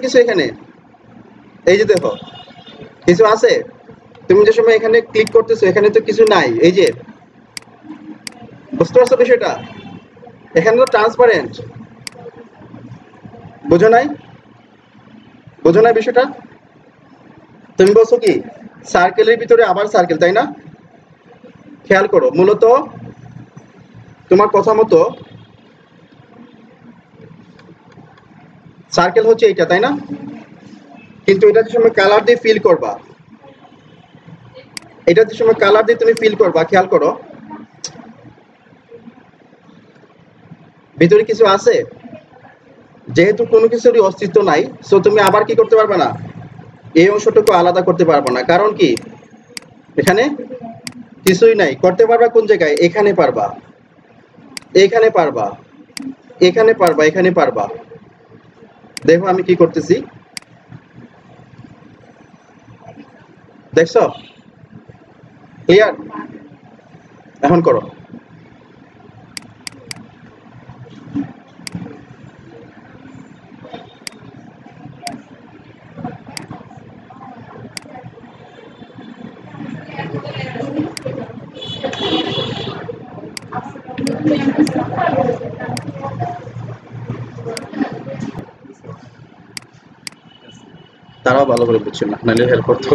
[SPEAKER 1] কিছু এখানে, এই যে দেখো কিছু আছে। তুমি যে সময় এখানে ক্লিক করতেছো, এখানে তো কিছু নাই। এই যে, বুঝতে পারছো বিষয়টা? এখানে তো ট্রান্সপারেন্ট। বোঝো নাই বিষয়টা? তুমি বলছো কি সার্কেলের ভিতরে আবার সার্কেল, তাই না? খেয়াল করো, মূলত তোমার কথা মতো সার্কেল হচ্ছে এইটা, তাই না? কিন্তু এটা যে সময় কালার দিয়ে ফিল করবা, এটা যে সময় কালার দিয়ে তুমি ফিল করবা, খেয়াল করো ভিতরে কিছু আছে। যেহেতু কোনো কিছুরই অস্তিত্ব নাই, সো তুমি আবার কি করতে পারবে না, এই অংশটুকু আলাদা করতে পারবে না। কারণ কি, এখানে কিছুই নাই। করতে পারবা কোন জায়গায়? এখানে পারবা, এখানে পারবা, এখানে পারবা, এখানে পারবা। দেখো আমি কি করতেছি, দেখছো? ক্লিয়ার? এখন করো। তারাও ভালো করে বুঝছেন না, নাহলে হেল্প করতো।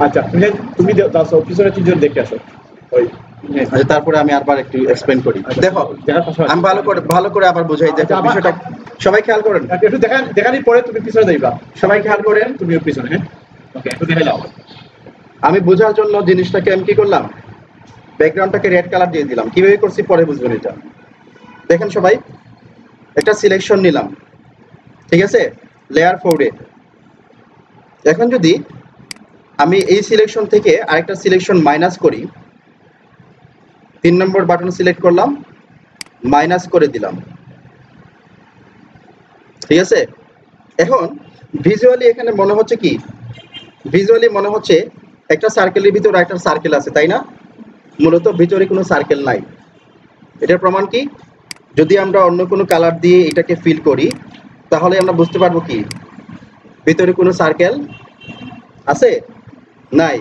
[SPEAKER 2] আচ্ছা তুমি পিছনে 3 জন দেখে আসো ওই
[SPEAKER 1] আচ্ছা, তারপরে আমি আবার একটু এক্সপ্লেইন করি। দেখো আমি ভালো করে আবার বুঝাই। দেখো বিষয়টা সবাই খেয়াল করেন,
[SPEAKER 2] একটু দেখানোর পরে তুমি পিছনে যাইবা।
[SPEAKER 1] সবাই খেয়াল করেন,
[SPEAKER 2] তুমিও পিছনে। হ্যাঁ ওকে, একটু দেখে যাও।
[SPEAKER 1] আমি বোঝার জন্য জিনিসটাকে আমি কি করলাম, ব্যাকগ্রাউন্ডটাকে রেড কালার দিয়ে দিলাম। কিভাবে করছি পরে বুঝবেন এটা। দেখেন সবাই, একটা সিলেকশন নিলাম, ঠিক আছে, লেয়ার 4 এ। এখন যদি আমি এই সিলেকশন থেকে আরেকটা সিলেকশন মাইনাস করি, 3 নম্বর বাটন সিলেক্ট করলাম, মাইনাস করে দিলাম, ঠিক আছে। এখন ভিজুয়ালি এখানে মনে হচ্ছে কি, ভিজুয়ালি মনে হচ্ছে একটা সার্কেলের ভিতরে একটা সার্কেল আছে, তাই না? মূলত ভিতরে কোনো সার্কেল নাই। এটার প্রমাণ কি, যদি আমরা অন্য কোনো কালার দিয়ে এটাকে ফিল করি তাহলে আমরা বুঝতে পারবো কি ভিতরে কোনো সার্কেল আছে নাই।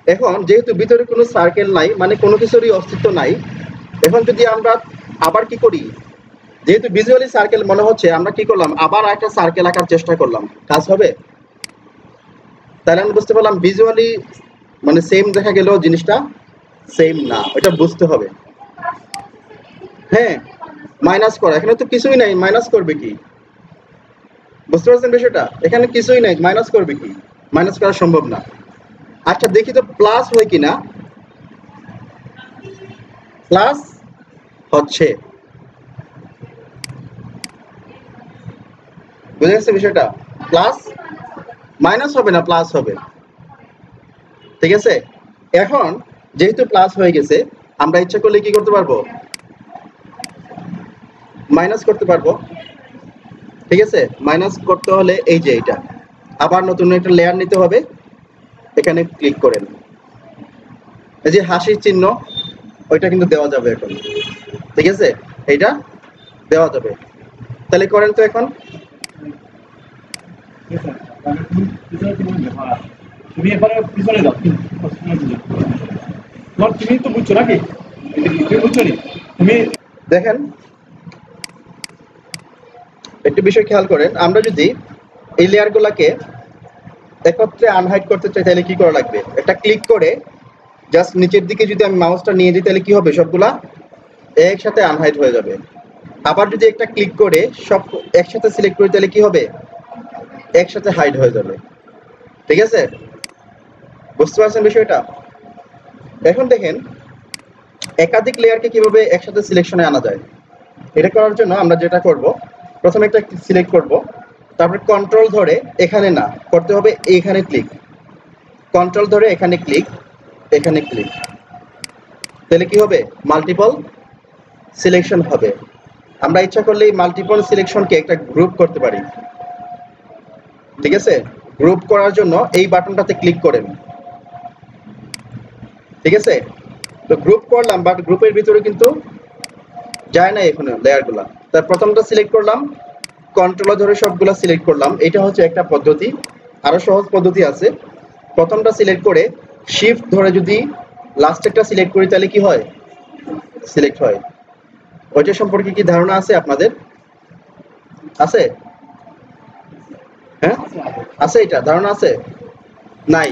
[SPEAKER 1] এখন যেহেতু ভিতরে কোনো সার্কেল নাই, মানে কোনো কিছুরই অস্তিত্ব নাই, এখন যদি আমরা আবার কি করি, যেহেতু ভিজুয়ালি সার্কেল মনে হচ্ছে, আমরা কি করলাম, আবার একটা সার্কেল আঁকার চেষ্টা করলাম, কাজ হবে? তাহলে আমি বুঝতে পারলাম ভিজুয়ালি মানে সেম দেখা গেল, জিনিসটা সেম না, এটা বুঝতে হবে। হ্যাঁ, মাইনাস করা, এখানে তো কিছুই নাই, মাইনাস করবে কি? বুঝতে পারছেন বিষয়টা? এখানে কিছুই নাই, মাইনাস করবে কি? মাইনাস করা সম্ভব না। আচ্ছা দেখি তো প্লাস হয় কিনা। প্লাস হচ্ছে, বুঝে গেছে বিষয়টা? প্লাস মাইনাস হবে না, প্লাস হবে, ঠিক আছে। এখন যেহেতু প্লাস হয়ে গেছে, আমরা ইচ্ছা করলে কি করতে পারবো, মাইনাস করতে পারবো, ঠিক আছে। মাইনাস করতে হলে এই যে এটা, আবার নতুন একটা লেয়ার নিতে হবে, এখানে ক্লিক করেন, এই যে হাসির চিহ্ন, ওইটা কিন্তু দেওয়া যাবে এখন, ঠিক আছে, এইটা দেওয়া যাবে। তাহলে করেন তো এখন।
[SPEAKER 2] তুমি এবারে পিছনে যাও। তুমি তো বুঝছো নাকি? তুমি বুঝছো নি? তুমি
[SPEAKER 1] দেখেন একটু বিষয় খেয়াল করেন, আমরা যদি এই লেয়ারগুলোকে একত্রে আনহাইড করতে চাই তাহলে কি করা লাগবে, একটা ক্লিক করে জাস্ট নিচের দিকে যদি আমি মাউসটা নিয়ে দিই তাহলে কি হবে, সবগুলা একসাথে আনহাইড হয়ে যাবে। আবার যদি একটা ক্লিক করে সব একসাথে সিলেক্ট করি তাহলে কি হবে, একসাথে হাইড হয়ে যাবে, ঠিক আছে। বুঝতে পারছেন বিষয়টা? এখন দেখেন একাধিক লেয়ারকে কিভাবে একসাথে সিলেকশনে আনা যায়। এটা করার জন্য আমরা যেটা করব, প্রথমে একটা সিলেক্ট করব, তারপরে কন্ট্রোল ধরে এখানে না করতে হবে, এখানে ক্লিক, কন্ট্রোল ধরে এখানে ক্লিক, এখানে ক্লিক, তাহলে কি হবে, মাল্টিপল সিলেকশন হবে। আমরা ইচ্ছা করলে এই মাল্টিপল সিলেকশনকে একটা গ্রুপ করতে পারি, ঠিক আছে। গ্রুপ করার জন্য এই বাটনটাতে ক্লিক করেন, ঠিক আছে। তো গ্রুপ করলাম, বাট গ্রুপের ভিতরে কিন্তু যায় না এখানে লেয়ারগুলা। তার প্রথমটা সিলেক্ট করলাম, কন্ট্রোল ধরে সবগুলা সিলেক্ট করলাম, এটা হচ্ছে একটা পদ্ধতি। আরো সহজ পদ্ধতি আছে, প্রথমটা সিলেক্ট করে শিফট ধরে যদি লাস্টেরটা সিলেক্ট করি তাহলে কি হয়, সিলেক্ট হয়। ওইটা সম্পর্কে কি ধারণা আছে আপনাদের? আছে? হ্যাঁ আছে, এটা ধারণা আছে? নাই।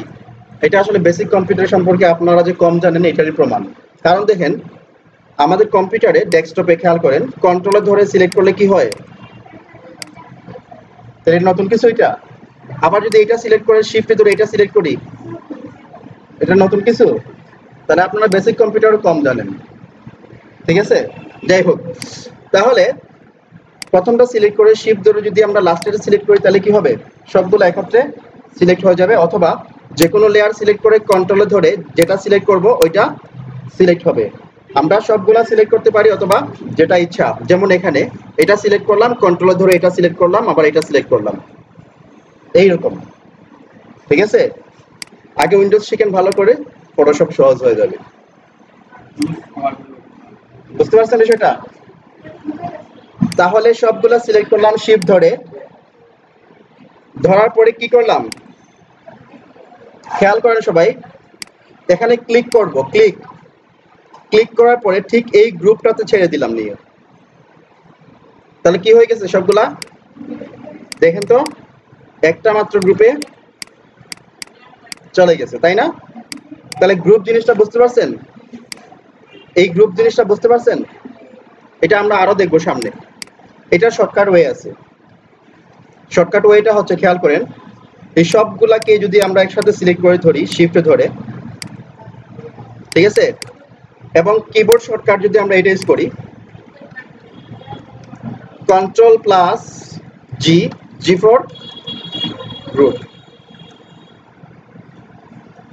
[SPEAKER 1] এটা আসলে বেসিক কম্পিউটার সম্পর্কে আপনারা যে কম জানেন এটারই প্রমাণ। কারণ দেখেন আমাদের কম্পিউটারে ডেস্কটপে খেয়াল করেন, কন্ট্রোলার ধরে সিলেক্ট করলে কি হয়, তাহলে নতুন কিছু এটা। আবার যদি এটা সিলেক্ট করে শিফটে ধরে এটা সিলেক্ট করি, এটা নতুন কিছু। তাহলে আপনারা বেসিক কম্পিউটারও কম জানেন, ঠিক আছে। যাই হোক, তাহলে প্রথমটা সিলেক্ট করে শিফট ধরে যদি আমরা লাস্টেটা সিলেক্ট করি তাহলে কি হবে, সবগুলো একত্রে সিলেক্ট হয়ে যাবে। অথবা যে কোনো লেয়ার সিলেক্ট করে কন্ট্রোলে ধরে যেটা সিলেক্ট করব ওইটা সিলেক্ট হবে। আমরা সবগুলা সিলেক্ট করতে পারি, অথবা যেটা ইচ্ছা, যেমন এখানে এটা সিলেক্ট করলাম, কন্ট্রোলে ধরে এটা সিলেক্ট করলাম, আবার এটা সিলেক্ট করলাম, এইরকম, ঠিক আছে। আগে উইন্ডোজ শিখেন ভালো করে, ফটোশপ সহজ হয়ে যাবে। বুঝতে পারছেন বিষয়টা? তাহলে সবগুলা সিলেক্ট করলাম শিফট ধরে, ধরার পরে কি করলাম খেয়াল করেন সবাই, এখানে ক্লিক করব, ক্লিক, ক্লিক করার পরে ঠিক এই গ্রুপটাতে ছেড়ে দিলাম নিয়ে, তাহলে কি হয়ে গেছে সবগুলা দেখেন তো, একটা মাত্র গ্রুপে চলে গেছে, তাই না? তাহলে গ্রুপ জিনিসটা বুঝতে পারছেন? এই গ্রুপ জিনিসটা বুঝতে পারছেন? এটা আমরা আরো দেখবো সামনে। এটা শর্টকাট ওয়ে আছে। শর্টকাট ওয়েটা হচ্ছে, খেয়াল করেন, এই সবগুলাকে যদি আমরা একসাথে সিলেক্ট করে ধরি, শিফট ধরে, ঠিক আছে, এবং কিবোর্ড শর্টকাট যদি আমরা এটা ইউজ করি, control plus G, G for group,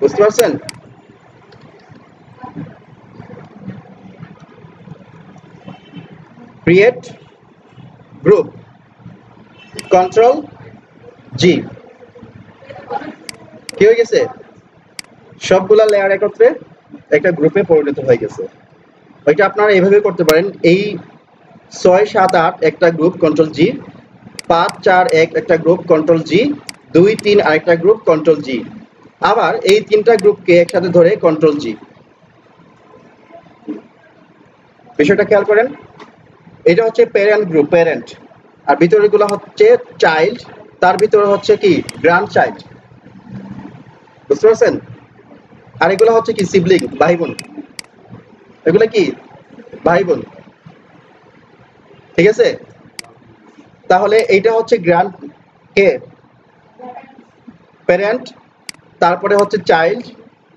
[SPEAKER 1] বুঝতে পারছেন? ক্রিয়েট গ্রুপ, কন্ট্রোল জি, কি হয়ে গেছে? সবগুলা লেয়ার একত্রে একটা গ্রুপে পরিণত হয়ে গেছে। ওইটা আপনারা এইভাবে করতে পারেন, এই 6 7 8 একটা গ্রুপ কন্ট্রোল জি, 5 4 1 একটা গ্রুপ কন্ট্রোল জি, 2 3 আরেকটা গ্রুপ কন্ট্রোল জি, আবার এই তিনটা গ্রুপকে একসাথে ধরে কন্ট্রোল জি। বিষয়টা খেয়াল করেন, এটা হচ্ছে প্যারেন্ট গ্রুপ, প্যারেন্ট, আর ভিতরেগুলো হচ্ছে চাইল্ড, তার ভিতরে হচ্ছে কি গ্র্যান্ড চাইল্ড, বুঝতে পারছেন? আর এগুলো হচ্ছে কি সিবলিং, ভাই বোন, এগুলো কি ভাই বোন, ঠিক আছে? তাহলে এইটা হচ্ছে গ্র্যান্ড কে প্যারেন্ট, তারপরে হচ্ছে চাইল্ড,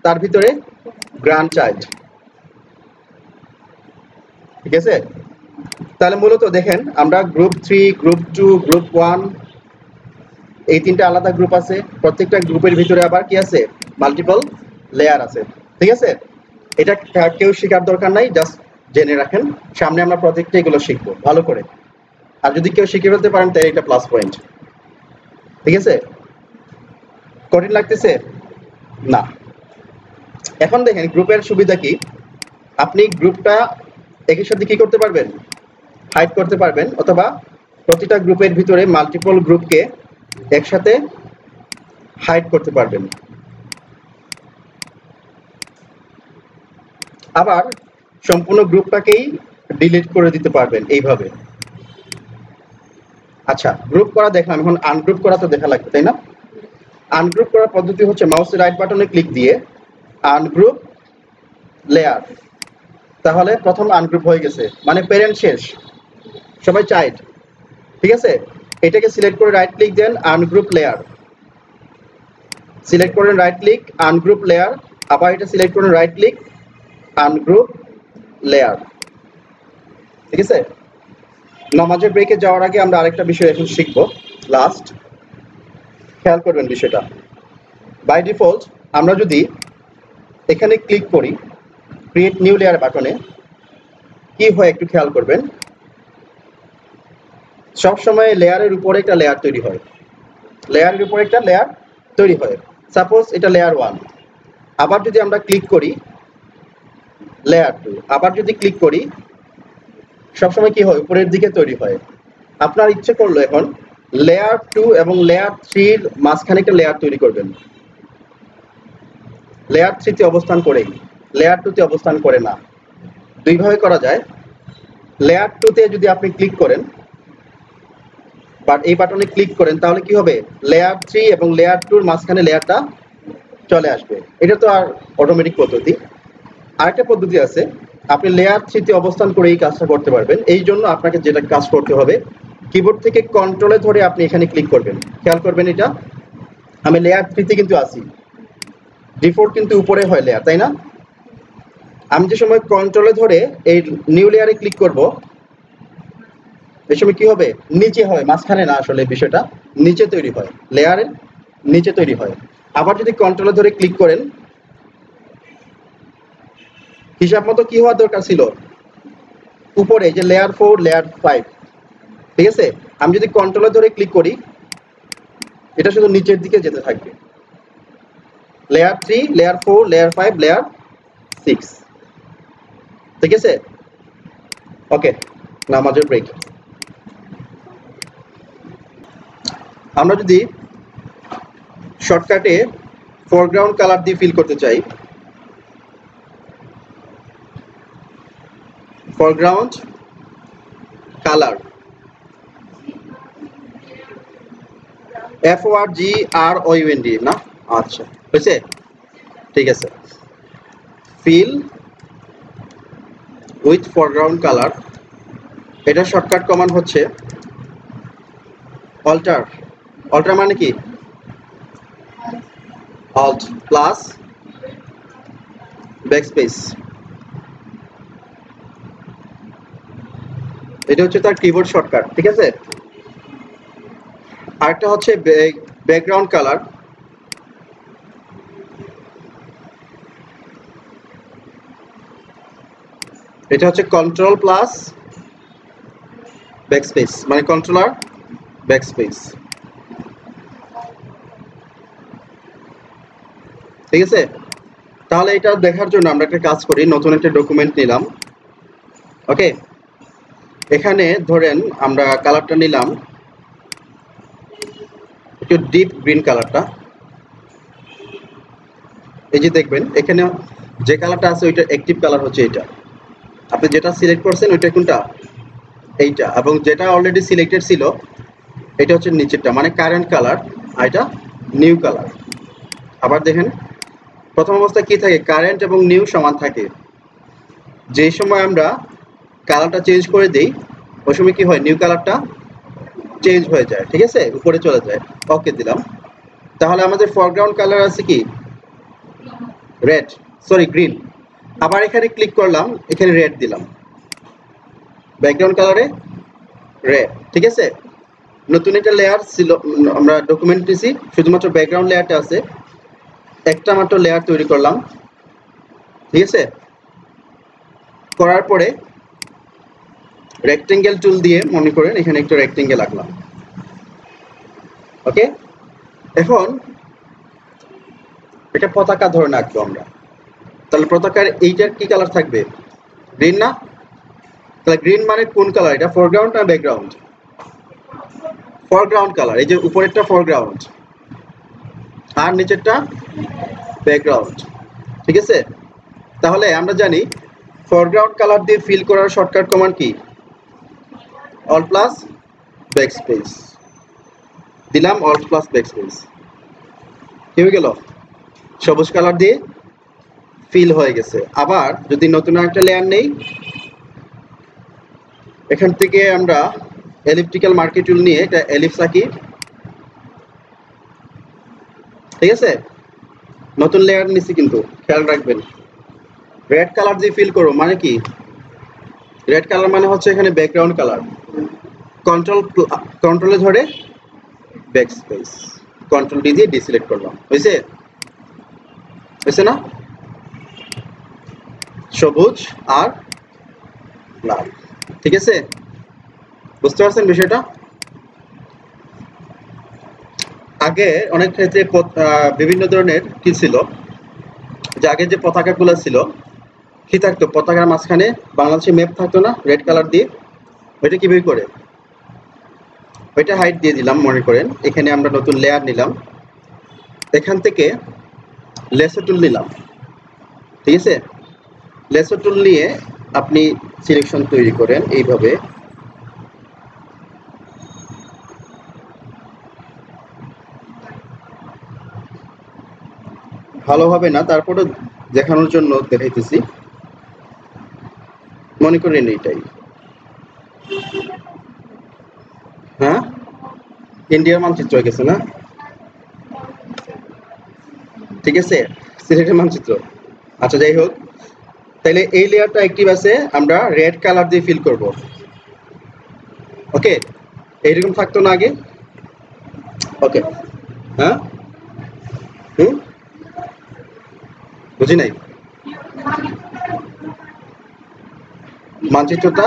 [SPEAKER 1] তার ভিতরে গ্র্যান্ড চাইল্ড, ঠিক আছে? তাহলে মূলত দেখেন, আমরা গ্রুপ 3, গ্রুপ 2, গ্রুপ 1, এই তিনটা আলাদা গ্রুপ আছে, প্রত্যেকটা গ্রুপের ভিতরে আবার কি আছে, মাল্টিপল লেয়ার আছে, ঠিক আছে? এটা কেউ শেখার দরকার নাই, জাস্ট জেনে রাখেন, সামনে আমরা প্রজেক্টে এগুলো শিখবো ভালো করে, আর যদি কেউ শিখে ফেলতে পারেন তাই এটা প্লাস পয়েন্ট, ঠিক আছে? কঠিন লাগতেছে না? এখন দেখেন গ্রুপের সুবিধা কি, আপনি গ্রুপটা একই সাথে কি করতে পারবেন, হাইড করতে পারবেন, অথবা প্রতিটা গ্রুপের ভিতরে মাল্টিপল গ্রুপকে একসাথে হাইড করতে পারবেন, আবার সম্পূর্ণ গ্রুপটাকেই ডিলিট করে দিতে পারবেন এইভাবে। আচ্ছা, গ্রুপ করা দেখলাম, এখন আনগ্রুপ করা তো দেখা লাগবে, তাই না? আনগ্রুপ করার পদ্ধতি হচ্ছে মাউসের রাইট বাটনে ক্লিক দিয়ে আনগ্রুপ লেয়ার, তাহলে প্রথম আনগ্রুপ হয়ে গেছে, মানে প্যারেন্ট শেষ, সবাই চাইল্ড, ঠিক আছে? এটাকে সিলেক্ট করে রাইট ক্লিক দেন, আনগ্রুপ লেয়ার, সিলেক্ট করেন রাইট ক্লিক, আনগ্রুপ লেয়ার, আবার এটা সিলেক্ট করেন রাইট ক্লিক, আনগ্রুপ লেয়ার, ঠিক আছে? নামাজের ব্রেকে যাওয়ার আগে আমরা আরেকটা বিষয় এখন শিখব, লাস্ট, খেয়াল করবেন বিষয়টা। বাই ডিফল্ট আমরা যদি এখানে ক্লিক করি ক্রিয়েট নিউ লেয়ার বাটনে, কি হয় একটু খেয়াল করবেন, সব সময় লেয়ারের উপরে একটা লেয়ার তৈরি হয়, লেয়ারের উপরে একটা লেয়ার তৈরি হয়, সাপোজ এটা লেয়ার 1, আবার যদি আমরা ক্লিক করি লেয়ার 2, আবার যদি ক্লিক করি, সবসময় কি হয়, উপরের দিকে তৈরি হয়। আপনার ইচ্ছে করলো এখন লেয়ার 2 এবং লেয়ার 3 এর মাঝখানে একটা লেয়ার তৈরি করবেন, লেয়ার 3 তে অবস্থান করেই, লেয়ার 2 তে অবস্থান করে না, দুইভাবে করা যায়। লেয়ার 2 তে যদি আপনি ক্লিক করেন, বাট এই বাটনে ক্লিক করেন, তাহলে কি হবে, লেয়ার 3 এবং লেয়ার 2 এর মাঝখানে লেয়ারটা চলে আসবে, এটা তো আর অটোমেটিক পদ্ধতি। আরেকটা পদ্ধতি আছে, আপনি লেয়ার 3 তে অবস্থান করে এই কাজটা করতে পারবেন, এই জন্য আপনাকে যেটা কাজ করতে হবে, কিবোর্ড থেকে কন্ট্রোলে ধরে আপনি এখানে ক্লিক করবেন, খেয়াল করবেন, এটা আমি লেয়ার 3 তে কিন্তু আছি, ডিফল্ট কিন্তু উপরে হয় লেয়ার, তাই না? আমি যে সময় কন্ট্রোলে ধরে এই নিউ লেয়ারে ক্লিক করব, এই সময় কি হবে, নিচে হয়, মাঝখানে না, আসলে বিষয়টা নিচে তৈরি হয়, লেয়ারের নিচে তৈরি হয়। আবার যদি কন্ট্রোলে ধরে ক্লিক করেন, হিসাব মতো কি হওয়া দরকার ছিল, উপরে যে লেয়ার 4 লেয়ার 5, ঠিক আছে? আমি যদি কন্ট্রোলে ধরে ক্লিক করি, এটা শুধু নিচের দিকে যেতে থাকবে, লেয়ার 3 লেয়ার 4 লেয়ার 5 লেয়ার 6, ঠিক আছে? ওকে, নামাজের ব্রেক। আমরা যদি শর্টকাটে ফরগ্রাউন্ড কালার দিয়ে ফিল করতে চাই, foreground color FORGROUND না আচ্ছা হয়েছে ঠিক আছে fill with foreground color এটা শর্টকাট কমান্ড হচ্ছে alter মানে কি alt plus backspace এটা হচ্ছে তার কিবোর্ড শর্টকাট ঠিক আছে আরেকটা হচ্ছে ব্যাকগ্রাউন্ড কালার এটা হচ্ছে কন্ট্রোল প্লাস ব্যাকস্পেস মানে কন্ট্রোলার ব্যাকস্পেস ঠিক আছে তাহলে এটা দেখার জন্য আমরা একটা কাজ করি নতুন একটা ডকুমেন্ট নিলাম ওকে এখানে ধরেন আমরা কালারটা নিলাম একটু ডিপ গ্রিন কালারটা এই যে দেখবেন এখানে যে কালারটা আছে ওইটা অ্যাক্টিভ কালার হচ্ছে এটা আপনি যেটা সিলেক্ট করছেন ওইটা কোনটা এইটা এবং যেটা অলরেডি সিলেক্টেড ছিল এটা হচ্ছে নিচেরটা মানে কারেন্ট কালার আর এটা নিউ কালার আবার দেখেন প্রথম অবস্থায় কি থাকে কারেন্ট এবং নিউ সমান থাকে যে সময় আমরা কালারটা চেঞ্জ করে দেই ওই সময় কি হয় নিউ কালারটা চেঞ্জ হয়ে যায় ঠিক আছে উপরে চলে যায় ওকে দিলাম তাহলে আমাদের ফরগ্রাউন্ড কালার আছে কি রেড সরি গ্রিন আবার এখানে ক্লিক করলাম এখানে রেড দিলাম ব্যাকগ্রাউন্ড কালারে রেড ঠিক আছে নতুন একটা লেয়ার ছিল আমরা ডকুমেন্ট নিছি শুধুমাত্র ব্যাকগ্রাউন্ড লেয়ারটা আছে একটা মাত্র লেয়ার তৈরি করলাম ঠিক আছে করার পরে রেক্টেঙ্গেল টুল দিয়ে মনে করেন এখানে একটা রেক্টেঙ্গেল আঁকলাম ওকে এখন এটা পতাকা ধরনের আঁকবো আমরা তাহলে পতাকার এইটার কি কালার থাকবে গ্রিন না তাহলে গ্রিন মানে কোন কালার এটা ফরগ্রাউন্ড না ব্যাকগ্রাউন্ড ফরগ্রাউন্ড কালার এই যে উপরেরটা ফরগ্রাউন্ড আর নিচেরটা ব্যাকগ্রাউন্ড ঠিক আছে তাহলে আমরা জানি ফরগ্রাউন্ড কালার দিয়ে ফিল করার শর্টকাট কমান্ড কি alt plus backspace দিলাম alt plus backspace কি হয়ে গেল সবুজ কালার দিয়ে ফিল হয়ে গেছে আবার যদি নতুন একটা লেয়ার নেই এখান থেকে আমরা এলিপ্টিক্যাল মার্কার টুল নিয়ে এটা এলিপস আঁকি ঠিক আছে নতুন লেয়ার নিছি কিন্তু খেয়াল রাখবেন রেড কালার দিয়ে ফিল করো মানে কি রেড কালার মানে হচ্ছে এখানে ব্যাকগ্রাউন্ড কালার কন্ট্রোলে ধরে ব্যাকস্পেস কন্ট্রোল ডি দিয়ে ডিসিলেক্ট করলাম হয়েছে না সবুজ আর লাল ঠিক আছে বুঝতে পারছেন বিষয়টা আগে অনেক ক্ষেত্রে বিভিন্ন ধরনের কি ছিল যে আগে যে পতাকাগুলো ছিল কি থাকতো পতাকার মাঝখানে বাংলাদেশের ম্যাপ থাকতো না রেড কালার দিয়ে ওইটা কিভাবে করে ওইটা হাইট দিয়ে দিলাম মনে করেন এখানে আমরা নতুন লেয়ার নিলাম এখান থেকে লেসো টুল নিলাম ঠিক আছে লেসো টুল নিয়ে আপনি সিলেকশন তৈরি করেন এইভাবে ভালোভাবে না তারপরে দেখানোর জন্য দেখাইতেছি মনে করেন এইটাই হ্যাঁ ইন্ডিয়ার মানচিত্র হয়ে গেছে না ঠিক আছে সিলেটের মানচিত্র আচ্ছা যাই হোক তাহলে এই লেয়ারটা অ্যাক্টিভ আছে আমরা রেড কালার দিয়ে ফিল করব ওকে এইরকম থাকতো না আগে ওকে হ্যাঁ বুঝি নাই মানচিত্রটা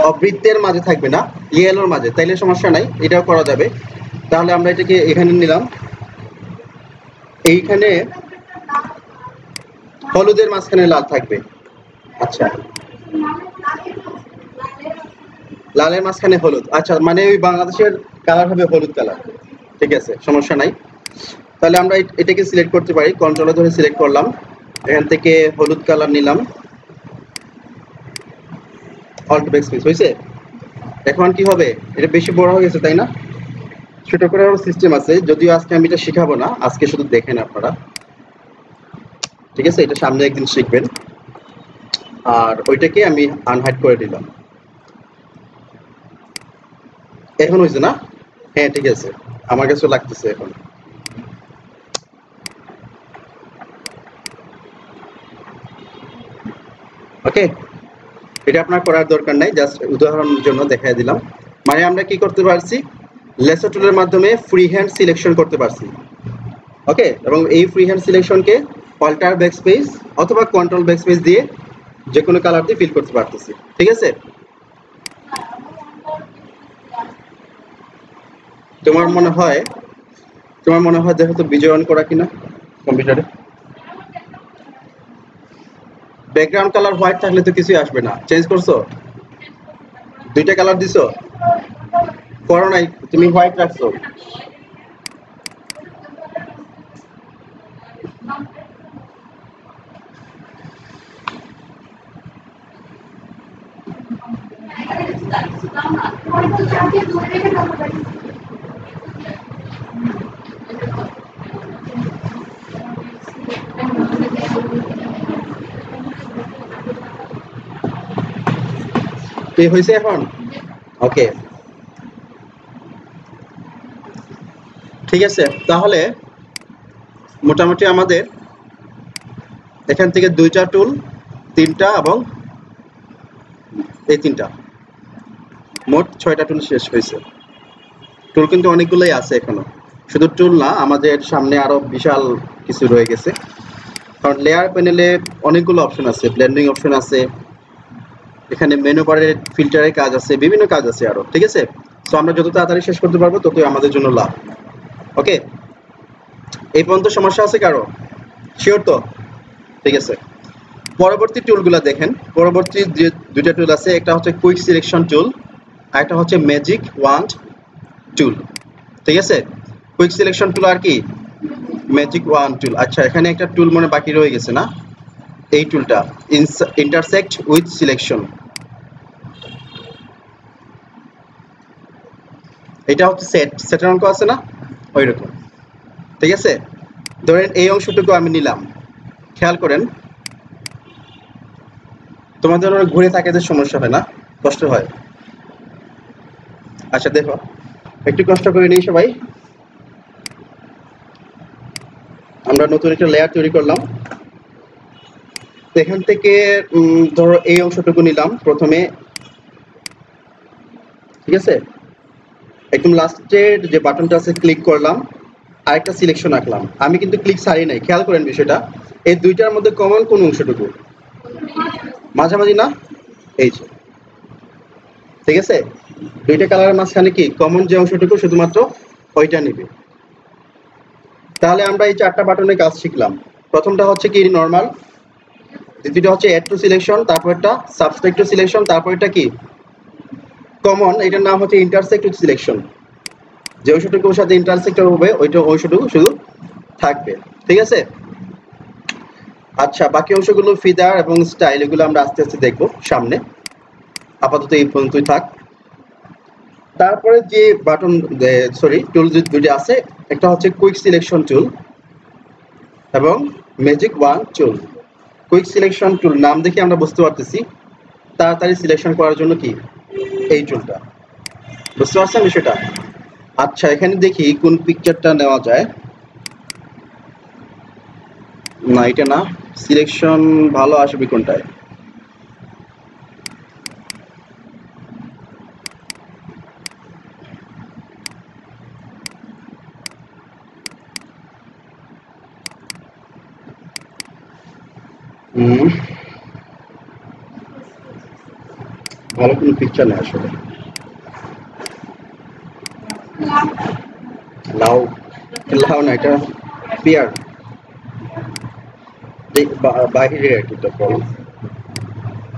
[SPEAKER 1] অবৃত্তের মাঝে থাকবে না ইয়েলোর মাঝে তাইলে সমস্যা নাই এটাও করা যাবে তাহলে আমরা এটাকে এখানে নিলাম এইখানে হলুদের মাঝখানে লাল থাকবে আচ্ছা লালের মাঝখানে হলুদ আচ্ছা মানে ওই বাংলাদেশের কালার হবে হলুদ কালার ঠিক আছে সমস্যা নাই তাহলে আমরা এটাকে সিলেক্ট করতে পারি কন্ট্রোলে ধরে সিলেক্ট করলাম এখান থেকে হলুদ কালার নিলাম অল্ট ব্যাকস্পেস হয়েছে। এখন কি হবে, এটা বেশি বড় হয়ে গেছে তাই না? ছোট করার সিস্টেম আছে, যদিও আজকে আমি এটা শেখাবো না, আজকে শুধু দেখেন আপনারা, ঠিক আছে? এটা সামনে একদিন শিখবেন। আর ওইটাকে আমি আনহাইড করে দিলাম। এখন হয়েছে না? হ্যাঁ ঠিক আছে, আমার কাছে লাগতেছে এখন। ওকে, এটা আপনার করার দরকার নাই, জাস্ট উদাহরণের জন্য দেখাই দিলাম। মানে আমরা কি করতে পারছি, লেসার টুলের মাধ্যমে ফ্রি হ্যান্ড সিলেকশন করতে পারছি। ওকে, এবং এই ফ্রি হ্যান্ড সিলেকশনকে অল্টার ব্যাকস্পেস অথবা কন্ট্রোল ব্যাকস্পেস দিয়ে যে কোনো কালার দিয়ে ফিল করতে পারতেছি, ঠিক আছে? তোমার মনে হয় দেখো তো বিজয় অন করা কিনা কম্পিউটারে। ব্যাকগ্রাউন্ড কালার হোয়াইট থাকলে তো কিছুই আসবে না। চেঞ্জ করছো? দুইটা কালার দিছো? করো নাই, তুমি হোয়াইট রাখছো। কি হয়েছে এখন? ওকে, ঠিক আছে। তাহলে মোটামুটি আমাদের এখান থেকে দুইটা টুল, তিনটা এবং এই তিনটা, মোট 6টা টুল শেষ হয়েছে। টুল কিন্তু অনেকগুলোই আছে এখনো, শুধু টুল না, আমাদের সামনে আরো বিশাল কিছু রয়ে গেছে। কারণ লেয়ার প্যানেলে অনেকগুলো অপশন আছে, ব্লেন্ডিং অপশন আছে, এখানে মেনু বারের ফিল্টারের কাজ আছে, বিভিন্ন কাজ আছে আরো, ঠিক আছে? সো আমরা যত তাড়াতাড়ি শেষ করতে পারবো ততই আমাদের জন্য লাভ। ওকে, এই পর্যন্ত সমস্যা আছে কারো? শিওর তো? ঠিক আছে, পরবর্তী টুলগুলো দেখেন। পরবর্তী যে দুইটা টুল আছে, একটা হচ্ছে কুইক সিলেকশন টুল আর একটা হচ্ছে ম্যাজিক ওয়ান্ড টুল, ঠিক আছে? কুইক সিলেকশন টুল আর কি ম্যাজিক ওয়ান্ড টুল। আচ্ছা, এখানে একটা টুল মনে বাকি রয়ে গেছে না, এই টুলটা ইন্টারসেক্ট উইথ সিলেকশন। এটা হচ্ছে সেটের অঙ্ক আছে না, ওই রকম, ঠিক আছে? ধরেন এই অংশটুকু আমি নিলাম, খেয়াল করেন, তোমাদের ঘুরে থাকে যে সমস্যা হয় না, কষ্ট হয়? আচ্ছা দেখো, একটু কষ্ট করে নিই সবাই। আমরা নতুন একটা লেয়ার তৈরি করলাম। এখান থেকে ধরো এই অংশটুকু নিলাম প্রথমে, ঠিক আছে? একদম লাস্টের যে বাটনটা আছে ক্লিক করলাম, আরেকটা সিলেকশন আঁকলাম। আমি কিন্তু ক্লিক ছাড়ি নাই, খেয়াল করেন বিষয়টা। এই দুইটার মধ্যে কমন কোন অংশটুকু? মাঝামাঝি না, এই যে, ঠিক আছে? দুইটা কালারের মাঝখানে কি কমন যে অংশটুকু, শুধুমাত্র ওইটা নিবে। তাহলে আমরা এই 4টা বাটনে কাজ শিখলাম। প্রথমটা হচ্ছে কি নরমাল, দ্বিতীয়টা হচ্ছে অ্যাড টু সিলেকশন, তারপরটা সাবস্ট্রাক্ট টু সিলেকশন, তারপরটা কি কমন, এটার নাম হচ্ছে ইন্টারসেক্ট টু সিলেকশন। যে অংশটুকুর সাথে ইন্টারসেক্ট হবে ওইটা অংশটুকু শুধু থাকবে, ঠিক আছে? আচ্ছা, বাকি অংশগুলো ফিদার এবং স্টাইল, এগুলো আমরা আস্তে আস্তে দেখবো সামনে। আপাতত এই পর্যন্তই থাক। তারপরে যে বাটন টুল দুটো আছে, একটা হচ্ছে কুইক সিলেকশন টুল এবং ম্যাজিক ওয়ান টুল। কুইক সিলেকশন টুল নাম দেখে আমরা বুঝতে পারতেছি তাড়াতাড়ি সিলেকশন করার জন্য কি এই টুলটা, বুঝতে পারছেন বিষয়টা? আচ্ছা, এখানে দেখি কোন পিকচারটা নেওয়া যায়। না, এটা না, সিলেকশন ভালো আসবে কোনটায়? ভালো কোনো পিকচার নেই আসলে। লাউ, লাউ না, এটা পিয়ার, বাহিরের আর কি বলো।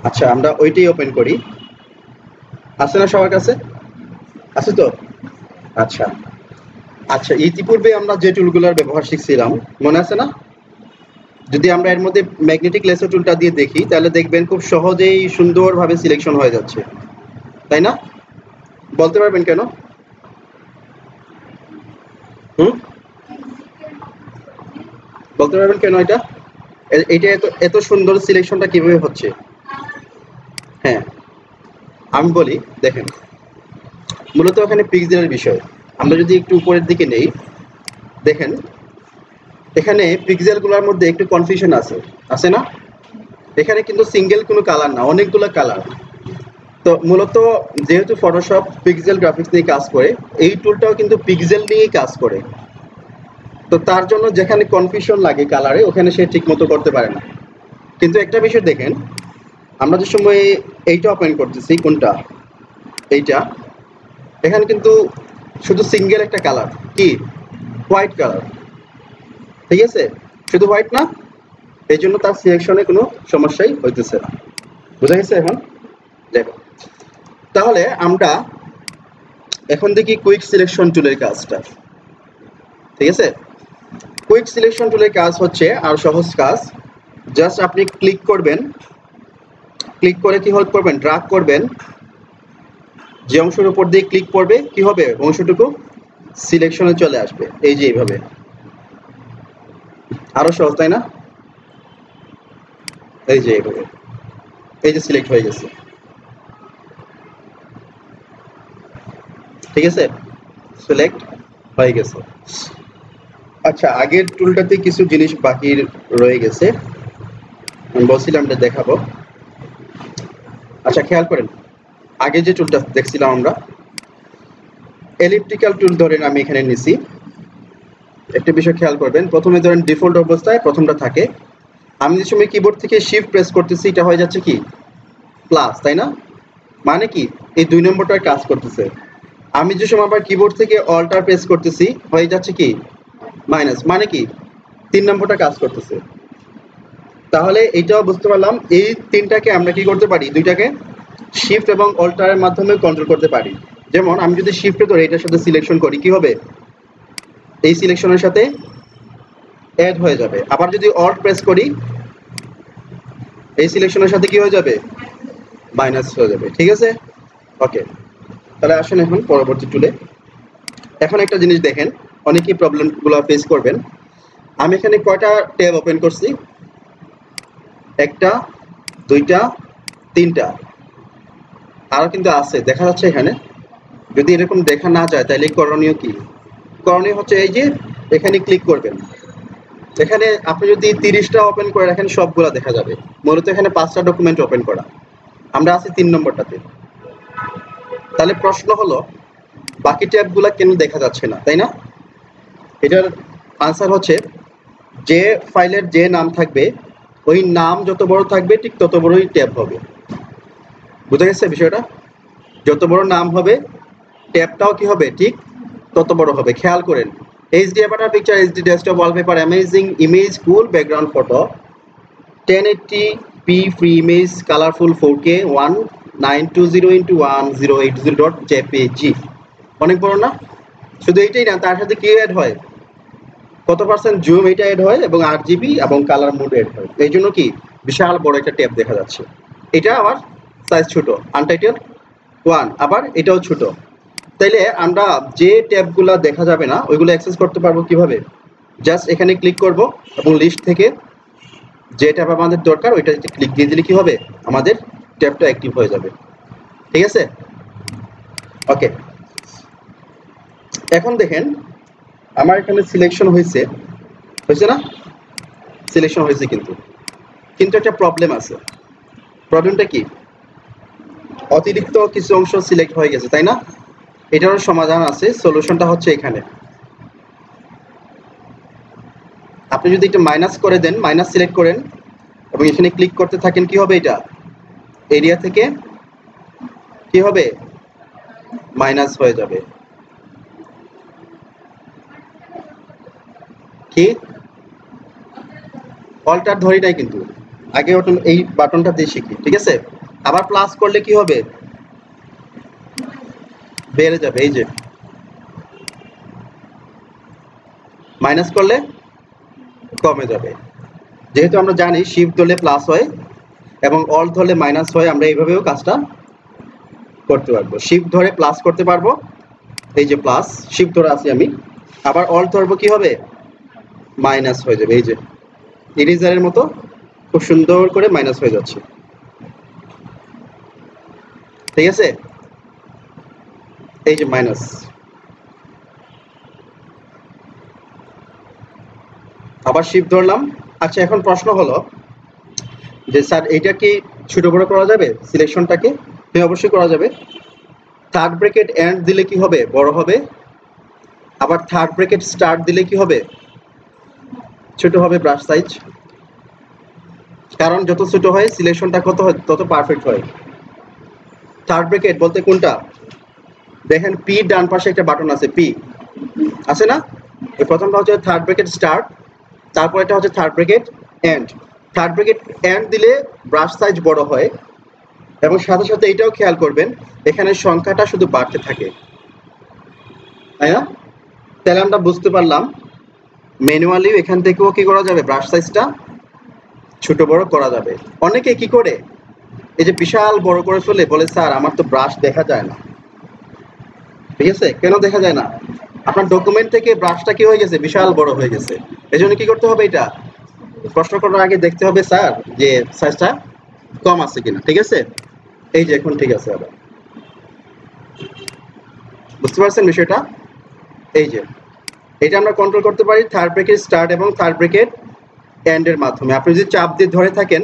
[SPEAKER 1] আচ্ছা, আমরা ওইটাই ওপেন করি। আছে না সবার কাছে? আছে তো? আচ্ছা আচ্ছা, ইতিপূর্বে আমরা যে টুলগুলোর ব্যবহার শিখছিলাম মনে আছে না? যদি আমরা এর মধ্যে ম্যাগনেটিক লেসো টুলটা দিয়ে দেখি তাহলে দেখবেন খুব সহজেই সুন্দরভাবে সিলেকশন হয়ে যাচ্ছে, তাই না? বলতে পারবেন কেন? বলতে পারবেন কেন এটা এটা এত এত সুন্দর সিলেকশনটা কিভাবে হচ্ছে? হ্যাঁ, আমি বলি, দেখেন মূলত এখানে পিক্সেলের বিষয়। আমরা যদি একটু উপরের দিকে নেই, দেখেন এখানে পিক্সেলগুলোর মধ্যে একটু কনফিউশন আছে না? এখানে কিন্তু সিঙ্গেল কোনো কালার না, অনেকগুলো কালার। তো মূলত যেহেতু ফটোশপ পিক্সেল গ্রাফিক্স নিয়ে কাজ করে, এই টুলটাও কিন্তু পিক্সেল নিয়েই কাজ করে। তো তার জন্য যেখানে কনফিউশন লাগে কালারে, ওখানে সে ঠিক মতো করতে পারে না। কিন্তু একটা বিষয় দেখেন, আমরা যে সময় এইটা ওপেন করতেছি, কোনটা এইটা, এখানে কিন্তু শুধু সিঙ্গেল একটা কালার, কি হোয়াইট কালার, ঠিক আছে? শুধু হোয়াইট না, এই জন্য তার সিলেকশনে কোনো সমস্যাই হইতেছে না। বুঝা গেছে এখন? দেখো তাহলে আমরা এখন দেখি কুইক সিলেকশন টুলের কাজটা, ঠিক আছে? কুইক সিলেকশন টুলের কাজ হচ্ছে আর সহজ কাজ। জাস্ট আপনি ক্লিক করবেন, ক্লিক করে কি হেল্প করবেন, ড্র্যাগ করবেন, যে অংশের উপর দিয়ে ক্লিক করবে কি হবে, অংশটুকু সিলেকশনে চলে আসবে, এই যে এইভাবে। আরো সহজ, তাই না? এই যে এইভাবে, এই যে সিলেক্ট হয়ে গেছে, ঠিক আছে? সিলেক্ট হয়ে গেছে। আচ্ছা, আগের টুলটাতে কিছু জিনিস বাকি রয়ে গেছে, আমি বলছিলাম এটা দেখাবো। আচ্ছা খেয়াল করেন, আগে যে টুলটা দেখছিলাম আমরা, এলিপ্টিক্যাল টুল ধরেন আমি এখানে নিছি। একটা বিষয় খেয়াল করবেন, প্রথমে ধরেন ডিফল্ট অবস্থায় প্রথমটা থাকে, আমি যে সময় কিবোর্ড থেকে শিফট প্রেস করতেছি এটা হয়ে যাচ্ছে কি প্লাস, তাই না? মানে কি এই 2 নম্বরটার কাজ করতেছে। আমি যে সময় আবার কিবোর্ড থেকে অল্টার প্রেস করতেছি হয়ে যাচ্ছে কি মাইনাস, মানে কি 3 নম্বরটা কাজ করতেছে। তাহলে এইটাও বুঝতে পারলাম, এই তিনটাকে আমরা কি করতে পারি, দুইটাকে শিফট এবং অল্টারের মাধ্যমে কন্ট্রোল করতে পারি। যেমন আমি যদি শিফটে ধরে এটার সাথে সিলেকশন করি কি হবে, এই সিলেকশনের সাথে অ্যাড হয়ে যাবে। আবার যদি অল্ট প্রেস করি এই সিলেকশনের সাথে কি হয়ে যাবে, মাইনাস হয়ে যাবে, ঠিক আছে? ওকে, তাহলে আসুন এখন পরবর্তী টুলে। এখন একটা জিনিস দেখেন, অনেকেই প্রবলেমগুলো ফেস করবেন। আমি এখানে কয়টা ট্যাব ওপেন করছি, একটা, দুইটা, তিনটা, আরো কিন্তু আছে দেখা যাচ্ছে এখানে। যদি এরকম দেখা না যায় তাহলে করণীয় কি? করণীয় হচ্ছে এই যে এখানে ক্লিক করবেন, এখানে আপনি যদি 30টা ওপেন করে রাখেন সবগুলা দেখা যাবে। মূলত এখানে 5টা ডকুমেন্ট ওপেন করা, আমরা আছি 3 নম্বরটাতে। তাহলে প্রশ্ন হলো বাকি ট্যাবগুলা কেন দেখা যাচ্ছে না, তাই না? এটার আনসার হচ্ছে, যে ফাইলের যে নাম থাকবে ওই নাম যত বড় থাকবে ঠিক তত বড়ই ট্যাব হবে। বুঝা গেছে বিষয়টা? যত বড় নাম হবে ট্যাবটাও কি হবে ঠিক তত বড় হবে। খেয়াল করেন, HD avatar picture, HD desktop wallpaper, amazing image, cool background photo, 1080p free image, colorful 4K 1920x1080.jpg। অনেক বড় না? শুধু এইটাই না, তার সাথে কি অ্যাড হয়, কত পার্সেন্ট জুম এটা অ্যাড হয় এবং 8GB এবং কালার মোড অ্যাড হয়। এই জন্য কি বিশাল বড় একটা ট্যাব দেখা যাচ্ছে। এটা আবার সাইজ ছোট, আনটাইটেল 1, আবার এটাও ছোট। তাইলে আমরা যে ট্যাবগুলো দেখা যাবে না ওইগুলো অ্যাক্সেস করতে পারবো কিভাবে? জাস্ট এখানে ক্লিক করব এবং লিস্ট থেকে যে ট্যাব আমাদের দরকার ওইটাতে ক্লিক দিয়ে দিলে কি হবে, আমাদের ট্যাবটা অ্যাক্টিভ হয়ে যাবে, ঠিক আছে? ওকে, এখন দেখেন আমার এখানে সিলেকশন হয়েছে না? সিলেকশন হয়েছে, কিন্তু একটা প্রবলেম আছে। প্রবলেমটা কি? অতিরিক্ত কিছু অংশ সিলেক্ট হয়ে গেছে, তাই না? এটারও সমাধান আছে, সলিউশনটা হচ্ছে এখানে। আপনি যদি এটা মাইনাস করে দেন, মাইনাস সিলেক্ট করেন এবং এখানে ক্লিক করতে থাকেন, কি হবে, এটা এরিয়া থেকে কি হবে, মাইনাস হয়ে যাবে। কি অল্টার ধরি নাই কিন্তু, আগে ওটা এই বাটনটা দিয়ে শিখি, ঠিক আছে? আবার প্লাস করলে কি হবে, বেড়ে যাবে, এই যে মাইনাস করলে কমে যাবে। যেহেতু আমরা জানি শিফট ধরলে প্লাস হয় এবং অল্ট ধরলে মাইনাস হয়, আমরা এইভাবেও কাজটা করতে পারবো। শিফট ধরে প্লাস করতে পারবো, এই যে প্লাস শিফট ধরে আছি আমি, আবার অল্ট ধরবো কি হবে, মাইনাস হয়ে যাবে। এই যে ইরেজারের মতো খুব সুন্দর করে মাইনাস হয়ে যাচ্ছে, ঠিক আছে, এই যে মাইনাস। আবার শিফট ধরলাম। আচ্ছা, এখন প্রশ্ন হলো যে স্যার এইটা কি ছোট বড় করা যাবে সিলেকশনটাকে? হ্যাঁ, অবশ্যই করা যাবে। থার্ড ব্র্যাকেট এন্ড দিলে কি হবে, বড় হবে। আবার থার্ড ব্র্যাকেট স্টার্ট দিলে কি হবে, ছোট হবে ব্রাশ সাইজ। কারণ যত ছোট হয় সিলেকশনটা কত হয়, তত পারফেক্ট হয়। থার্ড ব্র্যাকেট বলতে কোনটা, দেখেন পি ডান পাশে একটা বাটন আছে, পি আছে না, ওই প্রথমটা হচ্ছে থার্ড ব্র্যাকেট স্টার্ট, তারপর এটা হচ্ছে third bracket end. Third bracket end দিলে ব্রাশ সাইজ বড় হয় এবং সাথে সাথে এটাও খেয়াল করবেন এখানে সংখ্যাটা শুধু বাড়তে থাকে, তাই না? তাহলে আমরা বুঝতে পারলাম ম্যানুয়ালি এখান থেকেও কি করা যাবে, ব্রাশ সাইজটা ছোট বড় করা যাবে। অনেকে কি করে, এই যে বিশাল বড় করে ফেলে, বলে স্যার আমার তো ব্রাশ দেখা যায় না। ঠিক আছে, কেন দেখা যায় না? আপনার ডকুমেন্ট থেকে ব্রাশটা কি হয়ে গেছে, বিশাল বড় হয়ে গেছে। এই জন্য কি করতে হবে, এটা প্রশ্ন করার আগে দেখতে হবে স্যার যে সাইজটা কম আছে কিনা। ঠিক আছে, এই যে এখন ঠিক আছে। আবার বুঝতে পারছেন বিষয়টা? এই যে এটা আমরা কন্ট্রোল করতে পারি থার্ড ব্র্যাকেট স্টার্ট এবং থার্ড ব্র্যাকেট এন্ড এর মাধ্যমে। আপনি যদি চাপ দিয়ে ধরে থাকেন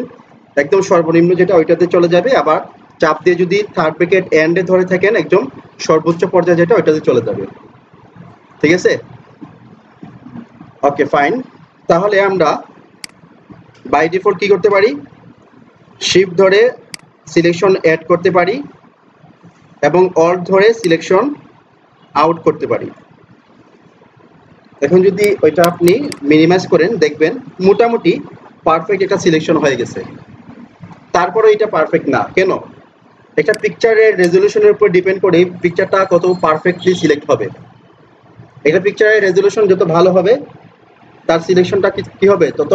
[SPEAKER 1] একদম সর্বনিম্ন যেটা ওইটাতে চলে যাবে, আবার চাপ দিয়ে যদি থার্ড ব্র্যাকেট এন্ডে ধরে থাকেন একদম সর্বোচ্চ পর্যায়ে যেটা ওইটাতে চলে যাবে। ঠিক আছে, ওকে ফাইন। তাহলে আমরা বাই ডিফল্ট কি করতে পারি, শিফট ধরে সিলেকশন অ্যাড করতে পারি এবং অল্ট ধরে সিলেকশন আউট করতে পারি। এখন যদি ওইটা আপনি মিনিমাইজ করেন দেখবেন মোটামুটি পারফেক্ট একটা সিলেকশন হয়ে গেছে। তারপরে এটা পারফেক্ট না কেন, একটা পিকচারের রেজলিউশনের উপর ডিপেন্ড করে পিকচারটা কত পারফেক্টলি সিলেক্ট হবে। এটা পিকচারের রেজলিউশন যত ভালো হবে তার সিলেকশনটা কি হবে, তত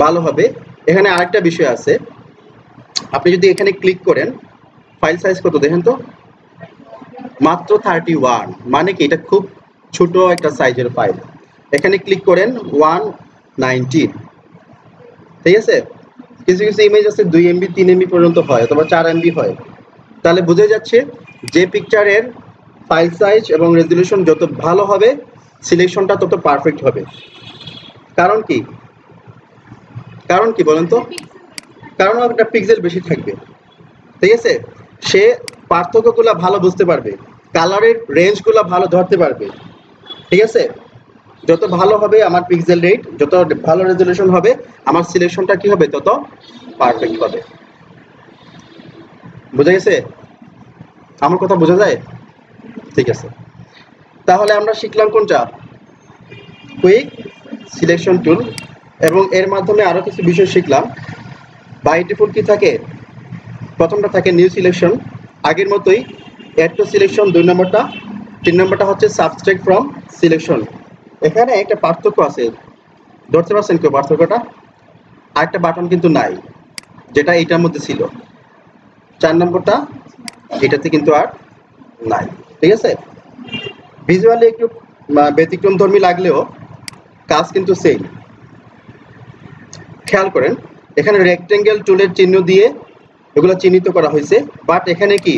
[SPEAKER 1] ভালো হবে। এখানে আরেকটা বিষয় আছে, আপনি যদি এখানে ক্লিক করেন, ফাইল সাইজ কত দেখেন তো, মাত্র 31, মানে কি এটা খুব ছোট একটা সাইজের ফাইল। এখানে ক্লিক করেন 119, ঠিক আছে। কিছু কিছু ইমেজ আছে 2 MB 3 MB পর্যন্ত হয় অথবা 4 MB হয়। তাহলে বোঝা যাচ্ছে যে পিকচারের ফাইল সাইজ এবং রেজলিউশন যত ভালো হবে সিলেকশনটা তত পারফেক্ট হবে। কারণ কি, কারণ কি বলেন তো? কারণ একটা পিক্সেল বেশি থাকবে, ঠিক আছে। সে পার্থক্যগুলো ভালো বুঝতে পারবে, কালারের রেঞ্জগুলো ভালো ধরতে পারবে। ঠিক আছে, যত ভালো হবে আমার পিক্সেল রেট, যত ভালো রেজলিউশন হবে আমার সিলেকশনটা কি হবে, তত পারফেক্ট হবে। বোঝা গেছে? আমার কথা বোঝা যায়? ঠিক আছে, তাহলে আমরা শিখলাম কোনটা, কুইক সিলেকশন টুল, এবং এর মাধ্যমে আরো কিছু বিষয় শিখলাম। বাই ডিফল্ট কি থাকে, প্রথমটা থাকে নিউ সিলেকশন, আগের মতোই অ্যাড টু সিলেকশন 2 নম্বরটা, 3 নম্বরটা হচ্ছে সাবস্ট্রাক্ট ফ্রম সিলেকশন। এখানে একটা পার্থক্য আছে, ধরতে পারছেন কেউ পার্থক্যটা? আরেকটা বাটন কিন্তু নাই যেটা এইটার মধ্যে ছিল, 4 নম্বরটা এটাতে কিন্তু আর নাই। ঠিক আছে, ভিজুয়ালি একটু ব্যতিক্রমধর্মী লাগলেও কাজ কিন্তু সেম। খেয়াল করেন এখানে রেক্টেঙ্গেল টুলের চিহ্ন দিয়ে এগুলো চিহ্নিত করা হয়েছে, বাট এখানে কি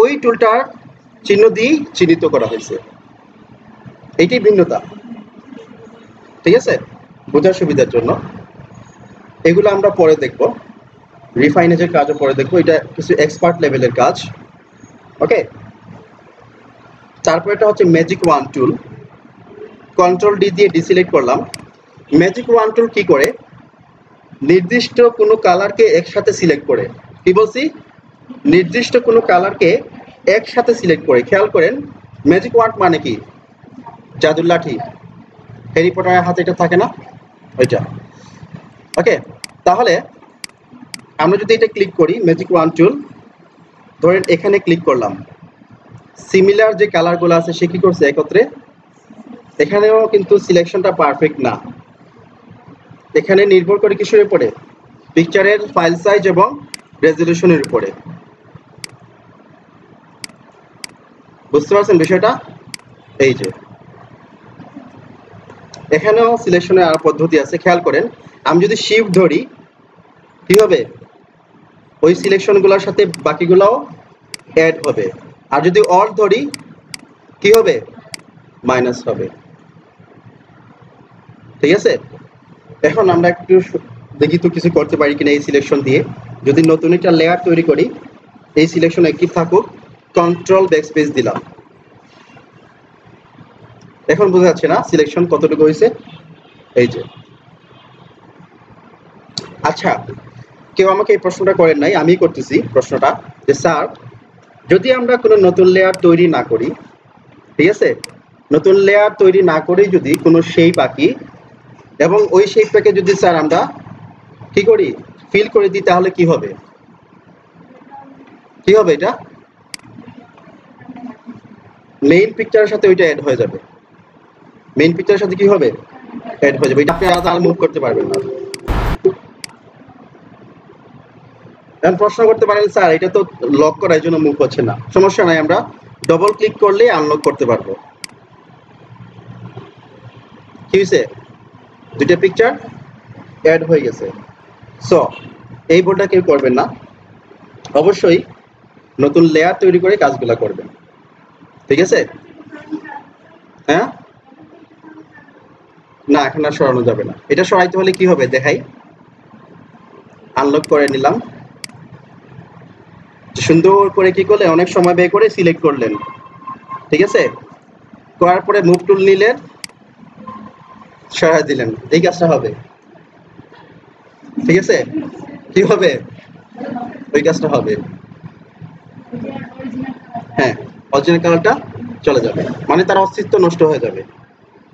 [SPEAKER 1] ওই টুলটার চিহ্ন দিয়েই চিহ্নিত করা হয়েছে, এইটাই ভিন্নতা। ঠিক আছে, বোঝার সুবিধার জন্য এগুলো আমরা পরে দেখব, রিফাইনেজের কাজও পরে দেখব, এটা কিছু এক্সপার্ট লেভেলের কাজ। ওকে, তারপর এটা হচ্ছে ম্যাজিক ওয়ান টুল, কন্ট্রোল ডি দিয়ে ডিসিলেক্ট করলাম। ম্যাজিক ওয়ান টুল কি করে, নির্দিষ্ট কোনো কালারকে একসাথে সিলেক্ট করে, কি বলছি, নির্দিষ্ট কোনো কালারকে একসাথে সিলেক্ট করে। খেয়াল করেন ম্যাজিক ওয়ান্ড মানে কি, জাদুর লাঠি, হ্যারি পটারের হাতে এটা থাকে না, ওইটা। ওকে, তাহলে আমরা যদি এটা ক্লিক করি ম্যাজিক ওয়ান টুল, ধরেন এখানে ক্লিক করলাম, সিমিলার যে কালারগুলো আছে সে কি করছে একত্রে, এখানেও কিন্তু সিলেকশনটা পারফেক্ট না। এখানে নির্ভর করে কিসের উপরে? পিকচারের ফাইল সাইজ এবং রেজলিউশনের উপরে। বুঝতে পারছেন বিষয়টা? এই যে এখানেও সিলেকশনের আর পদ্ধতি আছে, খেয়াল করেন। আমি যদি শিফট ধরি কি হবে? ওই সিলেকশনগুলোর সাথে বাকিগুলোও অ্যাড হবে। আর যদি অল ধরি কি হবে? মাইনাস হবে। ঠিক আছে, এখন আমরা একটু দেখি তো কিছু করতে পারি কিনা এই সিলেকশন দিয়ে। যদি নতুন একটা লেয়ার তৈরি করি, এই সিলেকশন একটি থাকুক, কন্ট্রোল ব্যাকস্পেস দিলাম। এখন বোঝা যাচ্ছে না সিলেকশন কতটুকু হয়েছে? এই যে। আচ্ছা, কেউ আমাকে এই প্রশ্নটা করেন নাই, আমি করতেছি প্রশ্নটা, যে স্যার যদি আমরা কোনো নতুন লেয়ার তৈরি না করি, ঠিক আছে, নতুন লেয়ার তৈরি না করেই যদি কোনো শেপ আঁকি এবং ওই শেপটাকে যদি স্যার আমরা কি করি? ফিল করে দিই, তাহলে কি হবে? কি হবে? এটা মেইন পিকচারের সাথে ওইটা অ্যাড হয়ে যাবে। মেইন পিকচারের সাথে কি হবে? অ্যাড হয়ে যাবে। এটা আপনি আর মুভ করতে পারবেন না। এখন প্রশ্ন করতে পারেন, স্যার এটা তো লক করা, এই জন্য মুভ হচ্ছে না। সমস্যা নাই, আমরা ডবল ক্লিক করলে আনলক করতে পারবো। কি হয়েছে? দুইটা পিকচার অ্যাড হয়ে গেছে। সো এই ভুলটা কেউ করবেন না, অবশ্যই নতুন লেয়ার তৈরি করে কাজগুলো করবেন। ঠিক আছে? হ্যাঁ, না এখন আর সরানো যাবে না। এটা সরাইতে হলে কি হবে দেখাই। আনলক করে নিলাম, সুন্দর করে কি করলেন, অনেক সময় ব্যয় করে সিলেক্ট করলেন। ঠিক আছে, করার পরে মুভ টুল নিলেন, সরাই দিলেন, এই কাজটা হবে। ঠিক আছে, কি হবে? ওই কাজটা হবে। হ্যাঁ, অরিজিনাল কালারটা চলে যাবে, মানে তার অস্তিত্ব নষ্ট হয়ে যাবে।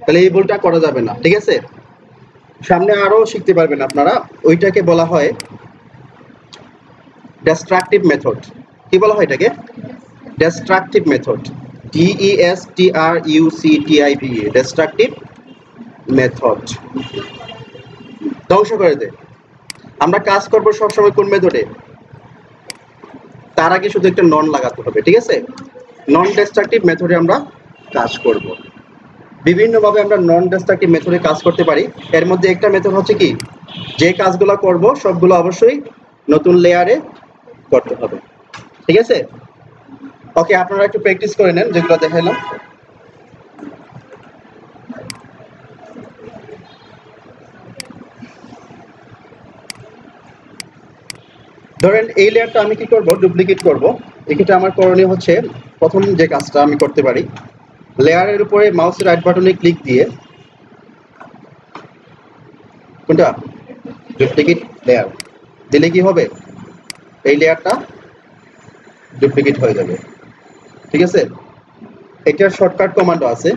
[SPEAKER 1] তাহলে এই ভুলটা করা যাবে না। ঠিক আছে, সামনে আরো শিখতে পারবেন আপনারা। ওইটাকে বলা হয় ডেস্ট্রাকটিভ মেথড। কি বলা হয় এটাকে? Destructive method. DESTRUCTIVE, destructive method. ধ্বংস করে দেয়। আমরা কাজ করব সবসময় কোন মেথডে? তার আগে শুধু একটা নন লাগাতে হবে। ঠিক আছে, নন ডেস্ট্রাকটিভ মেথডে আমরা কাজ করব। বিভিন্নভাবে আমরা নন ডেস্ট্রাকটিভ মেথডে কাজ করতে পারি। এর মধ্যে একটা মেথড হচ্ছে কি, যে কাজগুলো করব সবগুলো অবশ্যই নতুন লেয়ারে করতে হবে। ঠিক আছে, ওকে, আপনারা একটু প্র্যাকটিস করে নেন যেগুলো দেখাইলাম। ধরেন এই লেয়ারটা আমি কি করব? ডুপ্লিকেট করব। এক্ষেত্রে আমার করণীয় হচ্ছে, প্রথম যে কাজটা আমি করতে পারি, লেয়ারের উপরে মাউসের রাইট বাটনে ক্লিক দিয়ে, কোনটা? ডুপ্লিকেট লেয়ার দিলে কি হবে? এই লেয়ারটা ডুপ্লিকেট হয়ে যাবে। ঠিক আছে, এটার শর্টকাট কমান্ড আছে।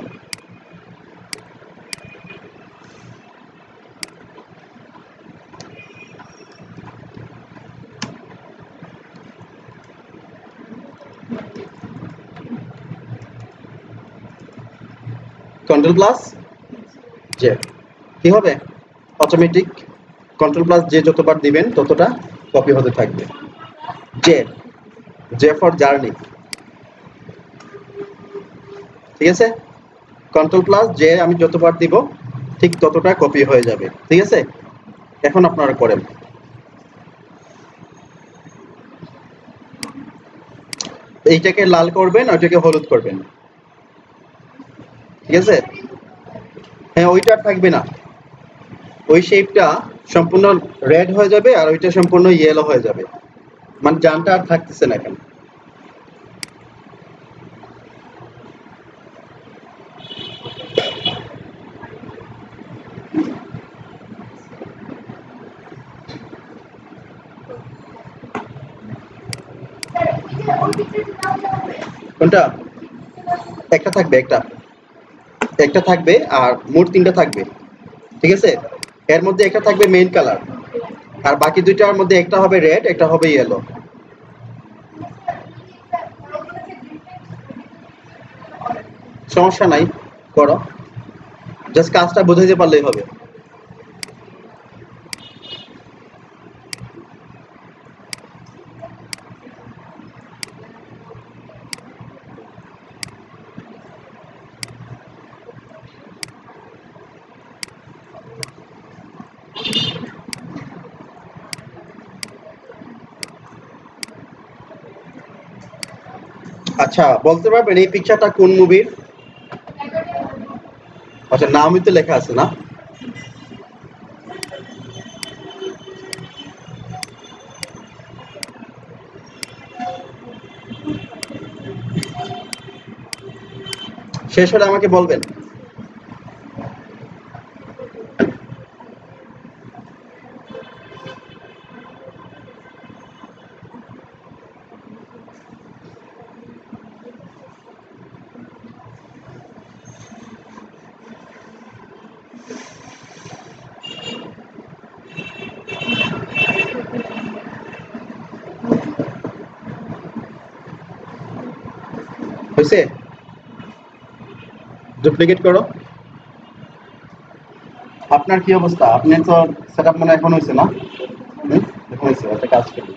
[SPEAKER 1] কন্ট্রোল প্লাস জে, কি হবে? অটোমেটিক কন্ট্রোল প্লাস জে যতবার দিবেন ততটা কপি হতে থাকবে। J, J for journey. ঠিক আছে, কন্ট্রোল প্লাস জে আমি যতবার দিব ঠিক ততটা কপি হয়ে যাবে। ঠিক আছে, এখন আপনারা করেন। এইটাকে লাল করবেন, ওইটাকে হলুদ করবেন। ঠিক আছে, হ্যাঁ ওইটা আর থাকবে না, ওই শেপটা সম্পূর্ণ রেড হয়ে যাবে আর ওইটা সম্পূর্ণ ইয়েলো হয়ে যাবে, মানে জানটা আর থাকতেছে না এখানে। কোনটা? একটা থাকবে, একটা একটা থাকবে আর মোট তিনটা থাকবে। ঠিক আছে, এর মধ্যে একটা থাকবে মেইন কালার, আর বাকি দুইটার মধ্যে একটা হবে রেড, একটা হবে ইয়েলো। সমস্যা নাই, করো, জাস্ট কাজটা বুঝাইতে পারলেই হবে। আচ্ছা বলতে পারবেন এই পিকচারটা কোন মুভির? আচ্ছা নামই তো লেখা আছে না? শেষ হলে আমাকে বলবেন। হয়েছে? ডুপ্লিকেট করো। আপনার কি অবস্থা? আপনার তো সেট আপ মনে হয় এখন হয়েছে না? এখন হয়েছে, একটা কাজ করি।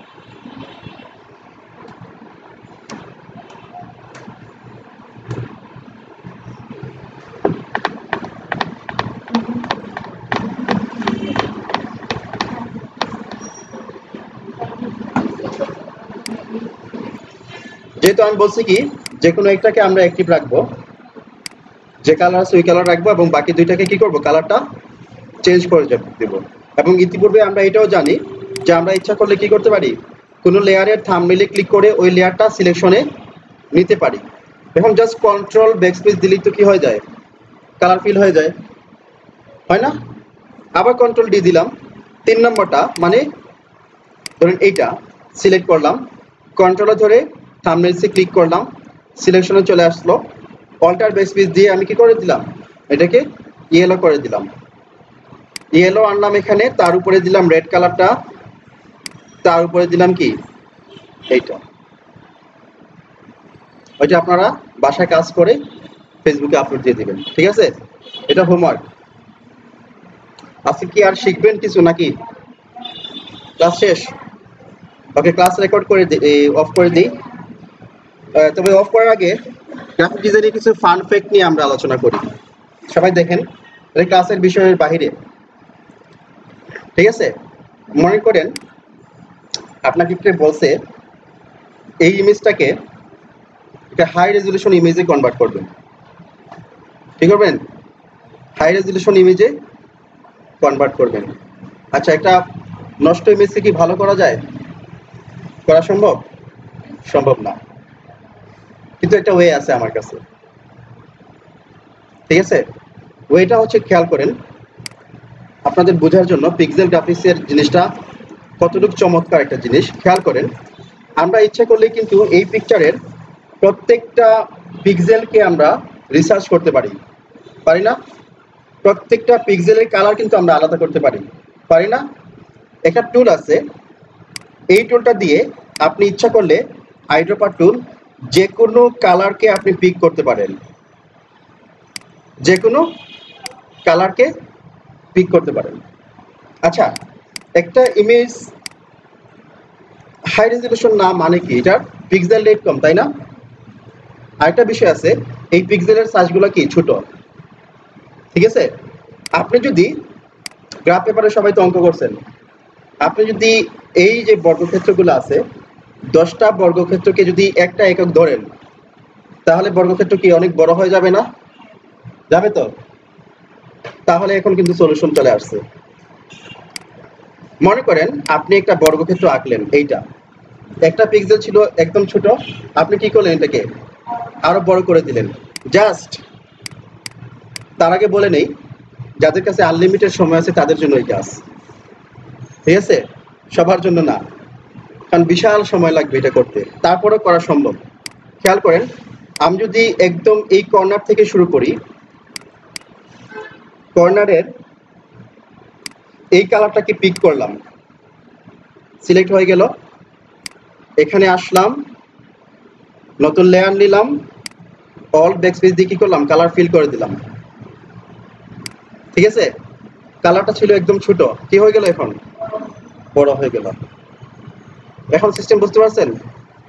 [SPEAKER 1] যেহেতু আমি বলছি কি যে কোনো একটাকে আমরা অ্যাক্টিভ রাখবো, যে কালার আছে ওই কালার রাখবো এবং বাকি দুইটাকে কি করব, কালারটা চেঞ্জ করে দেব। এবং ইতিপূর্বে আমরা এটাও জানি যে আমরা ইচ্ছা করলে কি করতে পারি, কোনো লেয়ারের থাম্বনেইলে ক্লিক করে ওই লেয়ারটা সিলেকশনে নিতে পারি। এখন জাস্ট কন্ট্রোল ব্যাকস্পেস দিলেই তো কি হয়ে যায়, কালার ফিল হয়ে যায়, হয় না? আবার কন্ট্রোল ডি দিলাম, 3 নম্বরটা মানে ধরেন এইটা সিলেক্ট করলাম, কন্ট্রোলে ধরে থাম্বনেইলসে ক্লিক করলাম, সিলেকশনে চলে আসলো। অল্টার ব্যাকস্পেস দিয়ে আমি কি করে দিলাম, এটাকে ইয়েলো করে দিলাম, ইয়েলো আনলাম এখানে, তার উপরে দিলাম রেড কালারটা, তার উপরে দিলাম কি এইটা। ওইটা আপনারা বাসায় কাজ করে ফেসবুকে আপলোড দিয়ে দিবেন, ঠিক আছে? এটা হোমওয়ার্ক। আজকে কি আর শিখবেন কিছু নাকি? ক্লাস শেষ? ওকে, ক্লাস রেকর্ড করে অফ করে দিই। তবে অফ করার আগে গ্রাফিক ডিজাইনের কিছু ফান ফ্যাক্ট নিয়ে আমরা আলোচনা করি। সবাই দেখেন, এটা ক্লাসের বিষয়ের বাহিরে, ঠিক আছে? মনে করেন আপনাকে কে বলছে এই ইমেজটাকে এটা হাই রেজলিউশন ইমেজে কনভার্ট করবেন। কি করবেন? হাই রেজলিউশন ইমেজে কনভার্ট করবেন। আচ্ছা, একটা নষ্ট ইমেজকে কি ভালো করা যায়? করা সম্ভব? সম্ভব না, কিন্তু একটা ওয়ে আছে আমার কাছে, ঠিক আছে? ওয়েটা হচ্ছে, খেয়াল করেন আপনাদের বোঝার জন্য পিক্সেল গ্রাফিক্সের জিনিসটা কতটুকু চমৎকার একটা জিনিস। খেয়াল করেন, আমরা ইচ্ছা করলে কিন্তু এই পিকচারের প্রত্যেকটা পিক্সেলকে আমরা রিসার্চ করতে পারি, পারি না? প্রত্যেকটা পিক্সেলের কালার কিন্তু আমরা আলাদা করতে পারি, পারি না? একটা টুল আছে, এই টুলটা দিয়ে আপনি ইচ্ছা করলে আইড্রপার টুল যে কোনো কালারকে আপনি পিক করতে পারেন, যে কোনো কালারকে পিক করতে পারেন। আচ্ছা, একটা ইমেজ হাই রেজলিউশন না মানে কি, এটার পিক্সেল রেট কম, তাই না? আরেকটা বিষয় আছে, এই পিক্সেলের সাইজগুলো কি ছোট, ঠিক আছে? আপনি যদি গ্রাফ পেপারে সবাই তো অঙ্ক করছেন, আপনি যদি এই যে বর্গক্ষেত্রগুলো আছে 10টা বর্গক্ষেত্রকে যদি একটা একক ধরেন, তাহলে বর্গক্ষেত্র কি অনেক বড় হয়ে যাবে না? যাবে তো? তাহলে এখন কিন্তু সলিউশন চলে আসছে। মনে করেন আপনি একটা বর্গক্ষেত্র আঁকলেন, এইটা একটা পিক্সেল ছিল একদম ছোট, আপনি কি করলেন, এটাকে আরো বড় করে দিলেন। জাস্ট তার আগে বলে নেই, যাদের কাছে আনলিমিটেড সময় আছে তাদের জন্য এই কাজ, ঠিক আছে? সবার জন্য না, কারণ বিশাল সময় লাগবে এটা করতে, তারপরেও করা সম্ভব। খেয়াল করেন, আমি যদি একদম এই কর্নার থেকে শুরু করি, কর্নারের এই কালারটাকে পিক করলাম, সিলেক্ট হয়ে গেল, এখানে আসলাম, নতুন লেয়ার নিলাম, অল ব্যাকস্পেস দিয়ে কি করলাম, কালার ফিল করে দিলাম, ঠিক আছে? কালারটা ছিল একদম ছোট, কি হয়ে গেল, এখন বড় হয়ে গেল। এখন সিস্টেম বুঝতে পারছেন?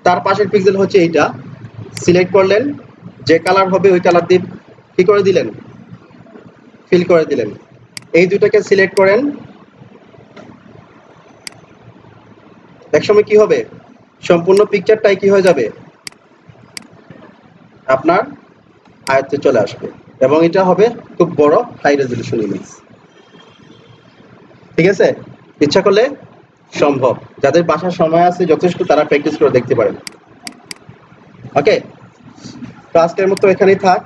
[SPEAKER 1] তার পাশের পিক্সেল হচ্ছে এইটা, সিলেক্ট করলেন, যে কালার হবে ওই কালার দিয়ে কি করে দিলেন, ফিল করে দিলেন। এই দুটাকে সিলেক্ট করেন, একসময় কি হবে, সম্পূর্ণ পিকচারটাই কি হয়ে যাবে, আপনার আয়ত্তে চলে আসবে এবং এটা হবে খুব বড় হাই রেজলিউশন ইমেজ। ঠিক আছে, ইচ্ছা করলে সম্ভব। যাদের বাসার সময় আছে যথেষ্ট, তারা প্র্যাকটিস করে দেখতে পারেন। ওকে, তো আজকের মতো এখানেই থাক।